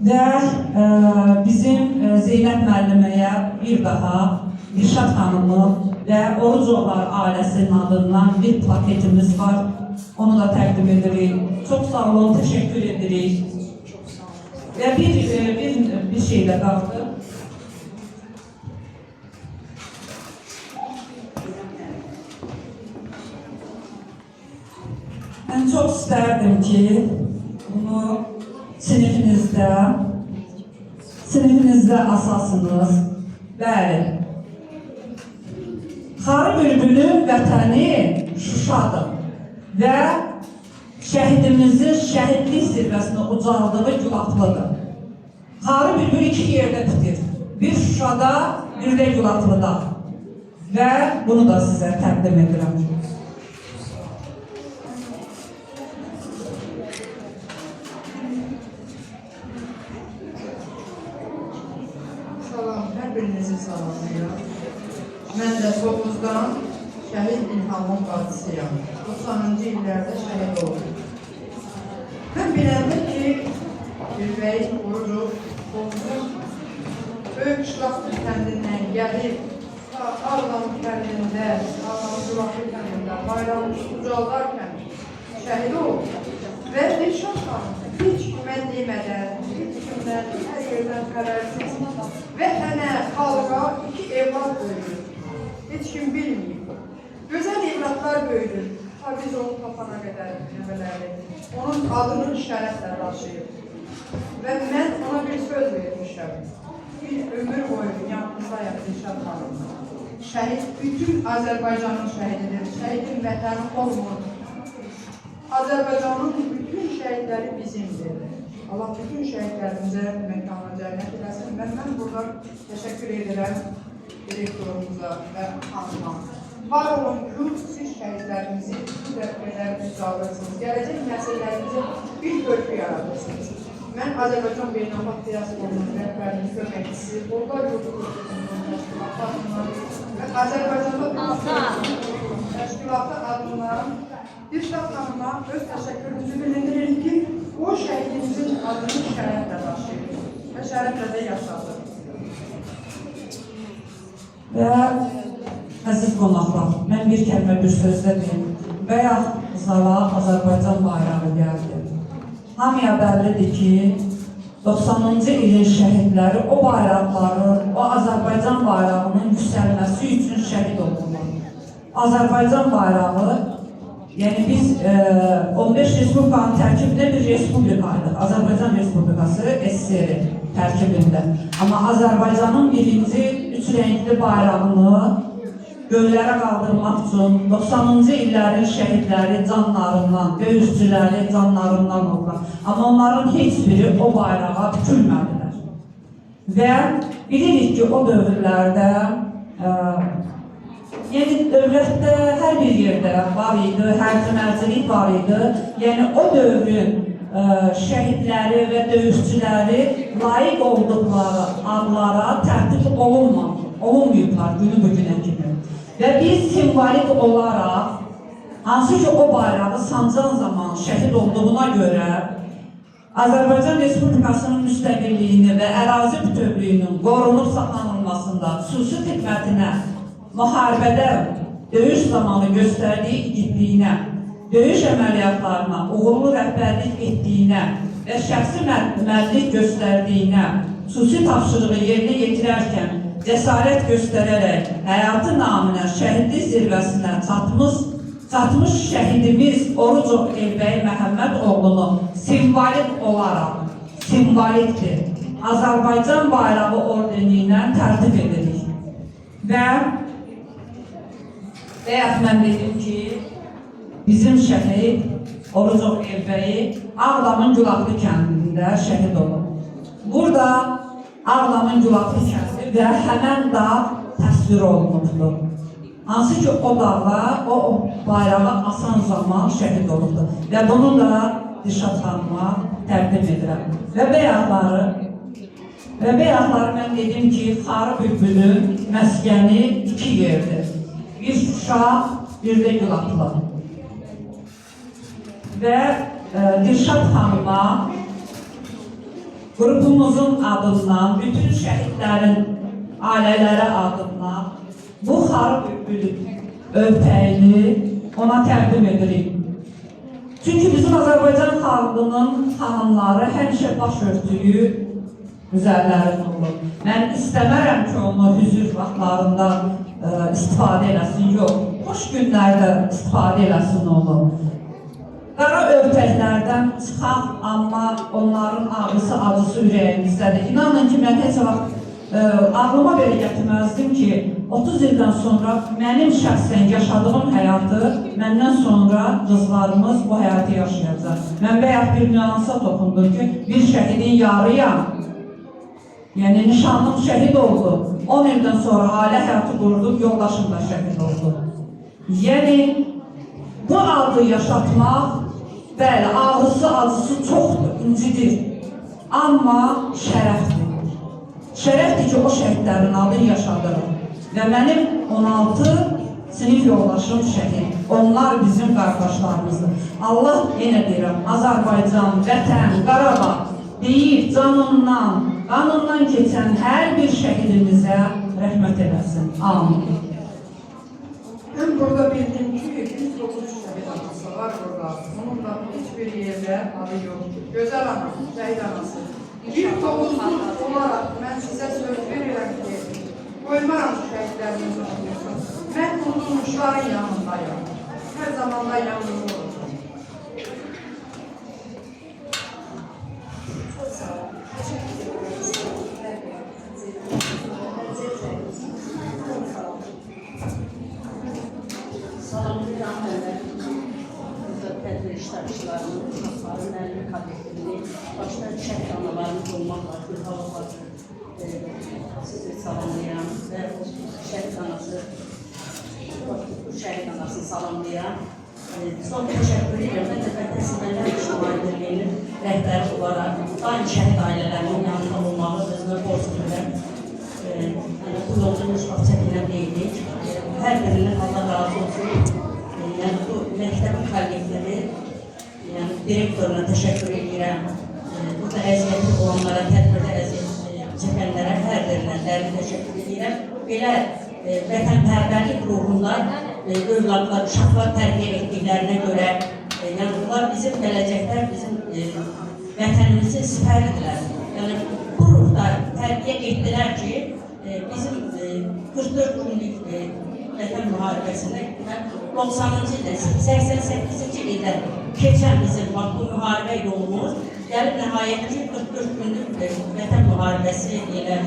Və bizim Zeynəb müəlliməyə bir daha Dirşad xanımı və Orucoğlar ailəsinin adından bir plaketimiz var. Onu da təqdim edirik. Çox sağ olun, təşəkkür edirik. Və bir şey də qaldı. Mən çox istərdim ki, bunu sinifinizdə asasınız. Bəli. Xarı Bülbülün vətəni Şuşadır və şəhidimizin şəhidlik zirvəsində ucaldığı Gülaqlıdır. Xarı Bülbül iki yerdə bitir. Bir Şuşada, bir də Gülaqlıda. Və bunu da sizə təqdim edirəm. Salam, hər birinizi salamlayıram. Mən də Sovuzdan şəhid İlhamın bacısıyam. 90-cı illərdə şəhid oldum. Mən biləndə ki, Gülbəyin Orucov Sovuzun böyük Şılaqlı kəndindən gəlib, Ağdam kəndində, Ağdam Şılaqlı kəndində bayrağını ucaldarkən şəhid oldu. Və Dirşad xanım heç kimə demədən, heç kimdən, hər yerdən xəbərsiz Vətənə, xalqa 2 evlad böyüdür. Heç kim bilməyib. Gözəl evladlar böyüdür. Ta biz onu tapana qədər nəvələri. Onun adını şərəflə daşıyıb. Və mən ona bir söz vermişəm. Bir ömür boyu yanımızdayım Dilşad xanım. Şəhid bütün Azərbaycanın şəhididir. Şəhidin vətəni olmur. Azərbaycanın bütün şəhidləri bizimdir. Allah bütün şəhidlərimizə məkanına cənnət eləsin. Mən burada təşəkkür edirəm direktorumuza və xanıma. Var olun ki, siz şəhidlərimizi bu dəfələr mücadırsınız. Gələcək nəsillərimizə bir körpü yaradırsınız. Mən Azərbaycan Beynəlxalq Diasporunun rəhbərinin köməkçisi, Bolqar Yurdu Təşkilatı adından və Azərbaycanda təşkilatı adından Dilşad xanıma öz təşəkkürümüzü bildiririk ki, o şəhidimizin adını şərəflə daşıyır və şərəflə də yaşadır. Və əziz qonaqlar, mən bir kəlmə bir sözlə deyim. Bayaq zala Azərbaycan bayrağı gəldi. Hamıya bəllidir ki, 90-cı ilin şəhidləri o bayraqları, o Azərbaycan bayrağının yüksəlməsi üçün şəhid olurlar. Azərbaycan bayrağı, yəni biz 15 Respublikanın tərkibində bir respublikaydıq. Azərbaycan Respublikası SSR tərkibində. Amma Azərbaycanın birinci 3 rəngli bayrağını göllərə qaldırmaq üçün 90-cı illərin şəhidləri canlarından, döyüşçüləri canlarından oldular. Amma onların heç biri o bayrağa bükülmədilər. Və bilirik ki, o dövrlərdə yəni dövlətdə hər bir yerdə var idi, hərcimərcilik var idi. Yəni o dövrün şəhidləri və döyüşçüləri layiq olduqları adlara tərtib olunmayıblar günü bugünə kimi. Və biz simvolik olaraq, hansı ki o bayrağı sancan zaman şəhid olduğuna görə Azərbaycan Respublikasının müstəqilliyini və ərazi bütövlüyünün qorunub saxlanılmasında xüsusi xidmətinə, müharibədə döyüş zamanı göstərdiyi igidliyinə, döyüş əməliyyatlarına uğurlu rəhbərlik etdiyinə və şəxsi mərdlik göstərdiyinə, xüsusi tapşırığı yerinə yetirərkən cəsarət göstərərək həyatı naminə şəhidlik zirvəsinə çatmış şəhidimiz Orucov Elbəy Məhəmməd oğlunu simvolik olaraq, simvolikdir, Azərbaycan bayrağı ordeni ilə tərtib edirik. Və mən dedim ki, bizim şəhid Orucov Elbəyi Ağdamın Gülaqlı kəndində şəhid olub. Burada Ağdamın Gülaqlı kəndi və həmən dağ təsvir olunubdur. Hansı ki o dağa, o bayrağı asan zaman şəhid olubdur. Və bunu da Dilşad xanıma təqdim edirəm. Və bəyaqları mən dedim ki, Xarı Bülbülün məskəni 2 yerdir. Bir Şuşa, bir də Gülaqlı. Və Dilşad xanıma qrupumuzun adından, bütün şəhidlərin ailələri adından bu Xarı Bülbülün örpəyini ona təqdim edirik. Çünki bizim Azərbaycan xalqının xanımları həmişə baş örtüyü üzərlərində olur. Mən istəmərəm ki, onu hüzür vaxtlarında istifadə eləsin, yox. Xoş günlərdə istifadə eləsin onu. Qara örpəklərdən çıxaq, amma onların ağrısı, acısı ürəyimizdədir. İnanın ki, mən heç vaxt ağlıma belə gətirməzdim ki, 30 ildən sonra mənim şəxsən yaşadığım həyatı məndən sonra qızlarımız bu həyatı yaşayacaq. Mən bəyək bir nüansa toxundum ki, bir şəhidin yarıyam. Yəni, nişanlım şəhid oldu. 10 ildən sonra ailə həyatı qurduq, yoldaşım da şəhid oldu. Yəni, bu adı yaşatmaq, bəli, ağrısı, acısı çoxdur, incidir. Amma şərəfdir. Şərəfdir ki, o şəhidlərin adını yaşadırıq. Və mənim 16 sinif yoldaşım şəhid. Onlar bizim qardaşlarımızdır. Allah, yenə deyirəm, Azərbaycan, Vətən, Qarabağ deyib canından, qanından keçən hər bir şəhidimizə rəhmət eləsin. Amin. Mən burada bildim ki, 109 şəhid anası var burada. Onun da heç bir yerdə adı yoxdur. Gözəl ana, şəhid anası. Bir Tovuzluq olaraq mən sizə söz verirəm ki, qoymaram şəhidlərimiz olmasın. Mən qurulmuşların yanındayım. Hər zaman da yanında olacağım. Salamlayıram tədbir iştirakçılarının, uşaqların əlini kollektivini, başına şəhid analarını olmaqla, Gülhava sizi salamlayıram və şəhid anasını salamlayıram. Son təşəkkür edirəm. Mən də Vətən Sevərlər İctimai Birliyinin rəhbəri olaraq daim şəhid ailələrinin yanında olmağı özünə borc bilirəm. Bu yolda heç vaxt çəkinə deyilik. Hər birindən Allah razı olsun. Yəni bu məktəbin kollektivi, yəni direktoruna təşəkkür edirəm. Burada əziyyətli olanlara, tədbirdə əziyyət çəkənlərə hər birindən dərin təşəkkür edirəm. Belə vətənpərvərlik ruhunda övladlar, uşaqlar tərbiyə etdiklərinə görə, yəni bunlar bizim gələcəkdə bizim vətənimizin sifəridirlər. Yəni bu ruhda tərbiyə etdilər ki, bizim 44 günlük Vətən müharibəsində 90-cı ildə, 88-ci ildə keçən bizim bu müharibə yolumuz gəlib nəhayət ki 44 günlük Vətən müharibəsi ilə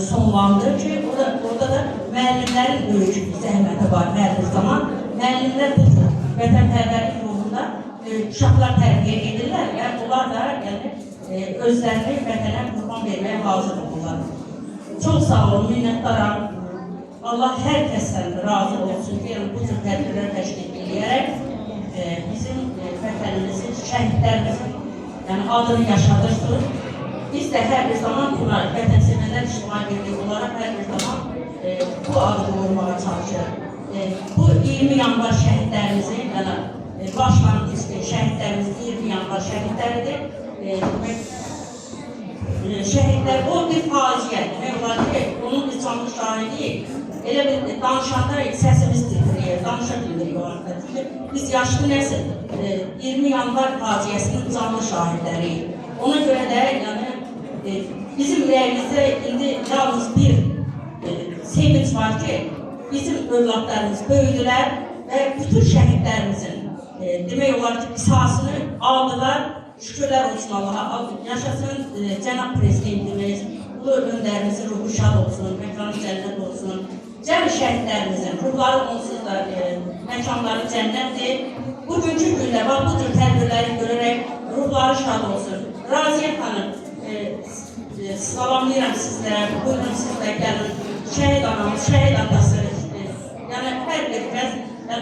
sonlandı ki, orada da müəllimlərin böyük zəhməti var hər bir zaman. Müəllimlər bu vətənpərvərlik ruhunda uşaqlar tərbiyə edirlər və onlar da özlərini vətənə qurban verməyə hazır olurlar. Çox sağ olun, minnətdaram. Allah hər kəsdən razı olsun ki, bu tür tədbirlər təşkil edərək bizim vətənimizin, şəhidlərimizin adını yaşadırsın. Biz də hər bir zaman buna Vətən Sevərlər İctimai Birliyi olaraq hər bir zaman bu adı qoymağa çalışırıq. Bu 20 yanvar şəhidlərimizin, başlanğıc şəhidlərimizin 20 yanvar şəhidləridir. Şəhidlər o bir faciə, demək olar ki, onun bir canlı şahidi. Elə bir danışanda səsimiz titriyir, danışa bilmirik o anda. Çünki biz yaşlı nəsil 20 yanvar faciəsinin canlı şahidləriyik. Ona görə də bizim ürəyimizdə indi yalnız bir sevinç var ki, bizim övladlarımız böyüdülər və bütün şəhidlərimizin demək olar ki, qisasını aldılar. Şükürlər olsun Allaha, yaşasın Cənab Prezidentimiz, bu öndərimizin ruhu şad olsun, məkanı cənnət olsun. Cəmi şəhidlərimizin ruhları onsuz da məkanları cənnətdir. Bugünkü gündə bu tür tədbirləri görərək ruhları şad olsun. Raziyyət xanım, salamlayıram sizlərə, buyurun sizlər gəlin. Şəhid anamız, şəhid atası, yəni hər bir kəs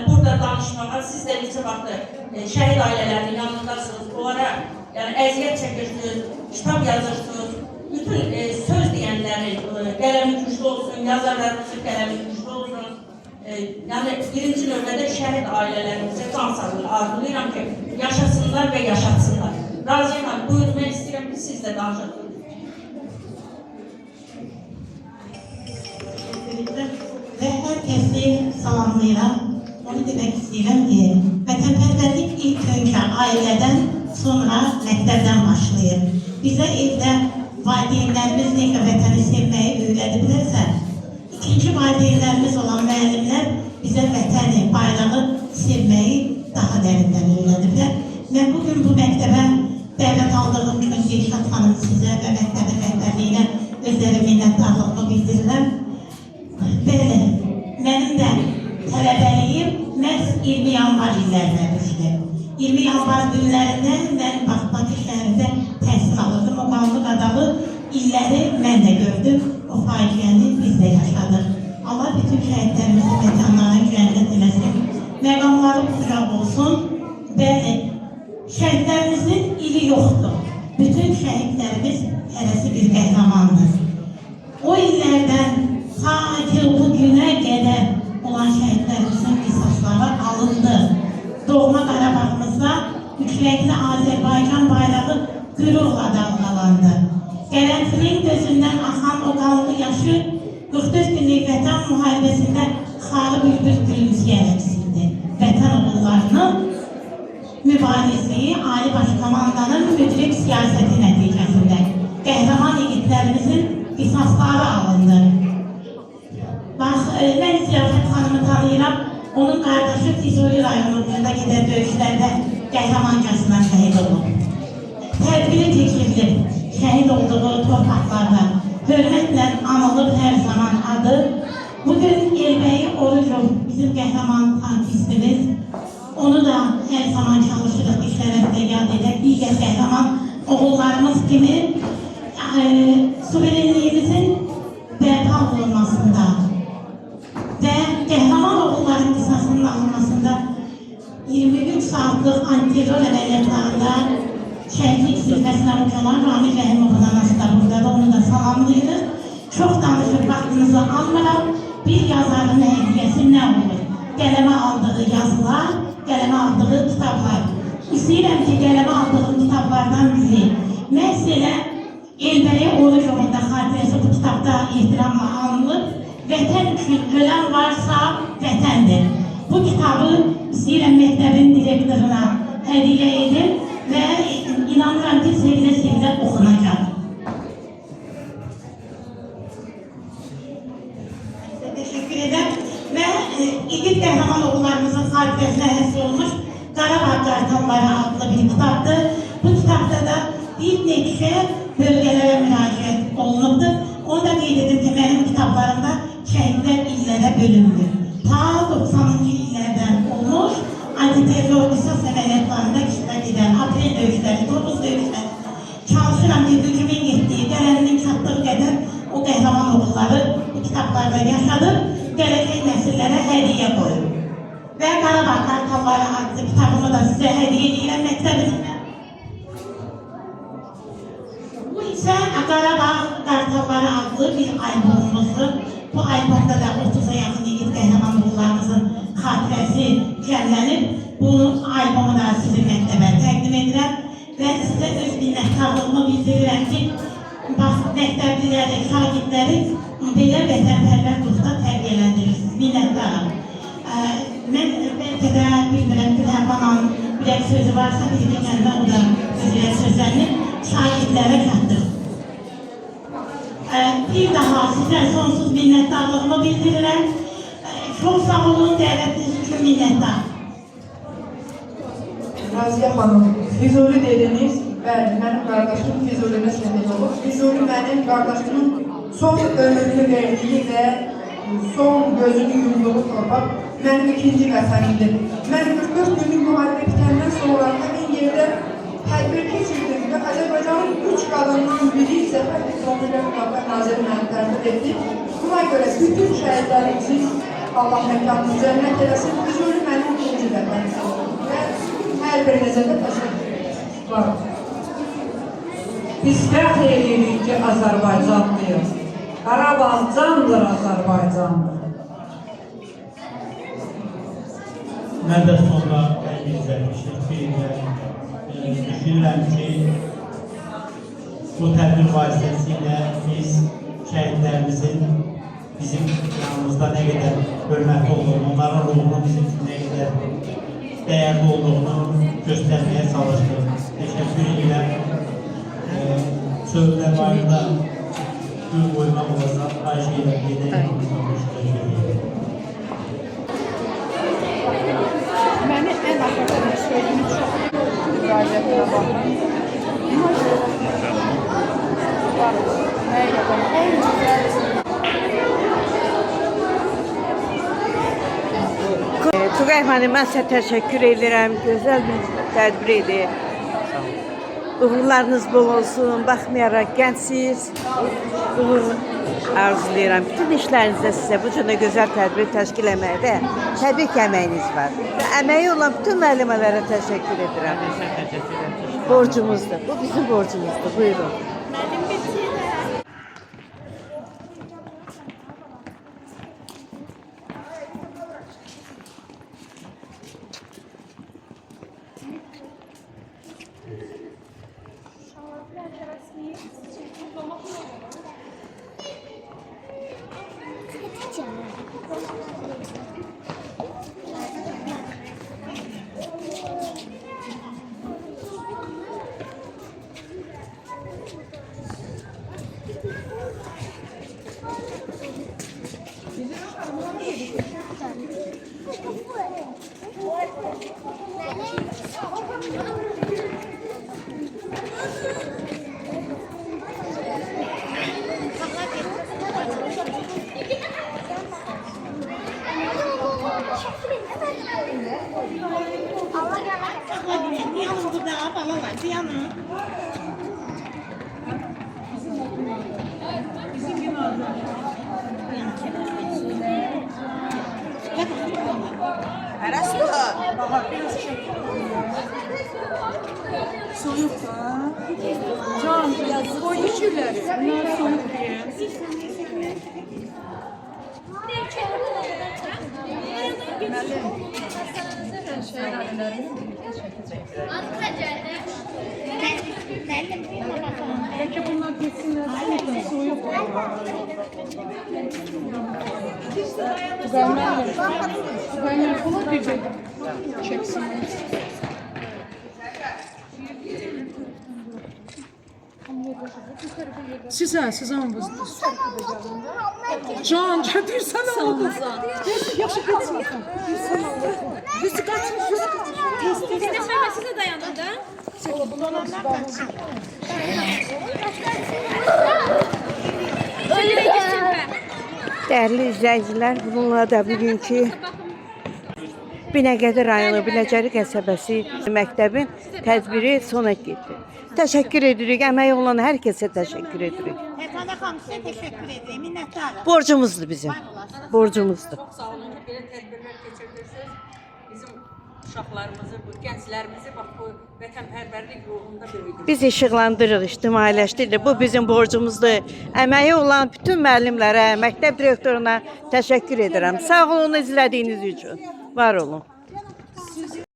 burada danışmağa, siz də neçə vaxtı şəhid ailələrinin yanındasınız, onlara əziyyət çəkirsiniz, kitab yazırsınız. Bütün söz deyənlərin qələmi güclü olsun, yazarlarımızın qələmi güclü olsun. Yəni birinci növbədə şəhid ailələrimizə can sağlığı arzulayıram ki, yaşasınlar və yaşatsınlar. Raziyyət xanım, buyurun, mən istəyirəm ki, siz də danışırsınız. Və hər kəsi salamlayıram. Onu demək istəyirəm ki, vətənpərvərlik ilk öncə ailədən, sonra məktəbdən başlayır. Bizə evdə valideynlərimiz necə vətəni sevməyi öyrədiblərsə, ikinci valideynlərimiz olan müəllimlər bizə vətəni, bayrağı sevməyi daha dərindən öyrədiblər. Mən bugün bu məktəbə dəvət aldığım üçün Dilşad xanım sizə və məktəbin rəhbərliyinə özləri minnətdarlığımı bildirirəm. Bəli, mənim də tələbəliyim məhz 20 yanvar illərinə düşdü. 20 yanvar günlərində mən Bakı şəhərində təhsil alırdım. O qanlı qadalı illəri mən də gördüm. O faciəni biz də yaşadıq. Allah bütün şəhidlərimizin məkanlarına cənnət eləsin. Məqamları ucaq olsun. Bəli, şəhidlərimizin ili yoxdur. Bütün şəhidlərimiz hərəsi bir qəhrəmandır. O illərdən ta ki bu günə qədər olan şəhidlərimizin qisasları alındı. Doğma Qarabağımızda yüksəkli Azərbaycan bayrağı qürurla dalğalandı. Qərəntinin gözündən axan o qanlı yaşı 44 günlük vətən müharibəsində xarı bir gülümsəyərək sildi. Vətən oğullarının mübarizliyi Ali Baş Komandanın müdrik siyasəti nəticəsində qəhrəman yiğitlərimizin qisasları alındı. Bax, mən Ziyafət xanımı tanıyıram. Onun qardaşı Füzuli rayonunda gedən döyüşlərdə qəhrəmancasına şəhid olub. Tədbiri keçirilir. Şəhid olduğu torpaqlarda hörmətlə anılır hər zaman adı. Bugün Elbəyi Orucov bizim qəhrəman tankistimiz. Onu da hər zaman çalışırıq ki, şərəflə yad edək. Digər qəhrəman oğullarımız kimi suverenliyimizin bərpa olunmasında və qəhrəman oğulların qisasının alınmasında 23 saatlıq antiterror əməliyyatlarında şəhidlik zirvəsinə uçulan Ramil Rəhimovun anası da buradadır, onu da salamlayırıq. Çox danışıb vaxtınızı almıram. Bir yazarın hədiyyəsi nə olur? Qələmə aldığı yazılar, qələmə aldığı kitablar. İstəyirəm ki, qələmə aldığı kitablardan biri məhz elə Elbəyi Orucovun da xatirəsi bu kitabda ehtiramla alınıb. Vətən üçün ölən varsa vətəndir. Bu kitabı istəyirəm məktəbin direktoruna hədiyyə edin və inanıram ki, sevilə-sevilə oxunacaq. Təşəkkür edəm və İgid qəhrəman oğullarımızın xatirəsinə həsr olmuş Qarabağ Qartalları adlı bir kitabdır. Bu kitabda da bir neçə bölgələrə müraciət olunubdur. Onu da qeyd edim ki, mənim kitablarımda şəhidlər illərə bölünmür. Ta 90-cı illərdən olmuş antiterror qisas əməliyyatlarında iştirak edən aprel döyüşləri, Toruz döyüşləri çalışıram ki, hücumun getdiyi, qələminin çatdığı qədər o qəhrəman oğulları bu kitablarda yaşadır, gələcək nəsillərə hədiyyə qoyur. Və Qarabağ Qartalları adlı kitabımı da sizə hədiyyə edirəm məktəbinizdə. Bu isə Qarabağ Qartalları adlı bir albomumuzdur. Bu albomda da 30'a yaxın yiğit qəhrəman oğullarımızın xatirəsi cəmlənib. Bu albomu da sizin məktəbə təqdim edirəm və sizə öz minnətdarlığımı bildirirəm ki, məktəbliləri, şagirdləri belə vətənpərvər ruhda tərbiyələndirirsiniz. Minnətdaram. Mən bəlkə də bilmirəm, Gülhəbananın bir sözü varsa, bir gəlmə o da üzrə sözlərini şagirdlərə çatdır. Bir daha sizə sonsuz minnətdarlığımı bildirirəm. Çox sağ olun, dəvətiniz üçün minnətdar. Raziyə xanım, Füzuli dediniz, bəli, mənim qardaşım Füzuli'nə şəhid olur. Füzuli mənim qardaşımın son ömrünü verdiyi və son gözünü yumduğu torpaq mənim ikinci vətənimdir. Mən 44 günlük müharibə bitəndən sonra həmin yerdə tədbir keçirdim və Azərbaycanın 3 qadından biri Zəfər Diplomatiyyə Müdafiə Naziri məni tərtib etdi. Buna görə bütün şəhidlərimizi Allah məkanını cənnət eləsin. Füzuli mənim ikinci vətənimdir və hər birinizə də təşəkkür edirəm. Biz fəxr edirik ki, Azərbaycanlıyıq. Qarabağ candır, Azərbaycandır. Mən də sonda izləmişim filmdə. Düşünürəm ki, bu tədbir vasitəsilə biz şəhidlərimizin bizim yanımızda nə qədər hörmətli olduğunu, onların ruhunun bizim üçün nə qədər dəyərli olduğunu göstərməyə çalışdıq. Təşəkkür edirəm. Sözlər varında gün qoymaq olasa, xahiş edirəm, gedək. Məni ən axırda söyləyini çox müraciətinə baxın. Tugay xanım, mən sizə təşəkkür edirəm. Gözəl bir tədbir idi. Uğurlarınız bol olsun. Baxmayaraq gəncsiniz. Uğur arzulayıram. Bütün işlərinizdə sizə bu cür gözəl tədbir təşkil etməkdə təbii ki, əməyiniz var. Əməyi olan bütün müəllimələrə təşəkkür edirəm. Borcumuzdur. Bu bizim borcumuzdur. Buyurun. Yanım burada balalar, yanım. Peki bunlar geçsinler. Soğuk. Ben bunu diyecek. Çeksin. Size mi bozdunuz? Can, getirsene o kız. Yaxşı kaçın. Biz kaçın, şöyle kaçın. Size dayanın da. Dəyərli izləyicilər, bununla da bugünkü Binəqədi rayonu Biləcəri qəsəbəsi məktəbin tədbiri sona getdi. Təşəkkür edirik, əməyi olan hər kəsə təşəkkür edirik. Həftədə hamısı təşəkkür edirəm, minnətdarım. Borcumuzdur bizim, borcumuzdur. Çox sağ olun ki, belə tədbirlər keçirirsiniz. Bizim uşaqlarımızı, bu gənclərimizi bax bu vətənpərvərlik ruhunda böyüdürük. Biz işıqlandırırıq, ictimailəşdiririk. Bu bizim borcumuzdur. Əməyi olan bütün müəllimlərə, məktəb direktoruna təşəkkür edirəm. Sağ olun izlədiyiniz üçün. Var olun.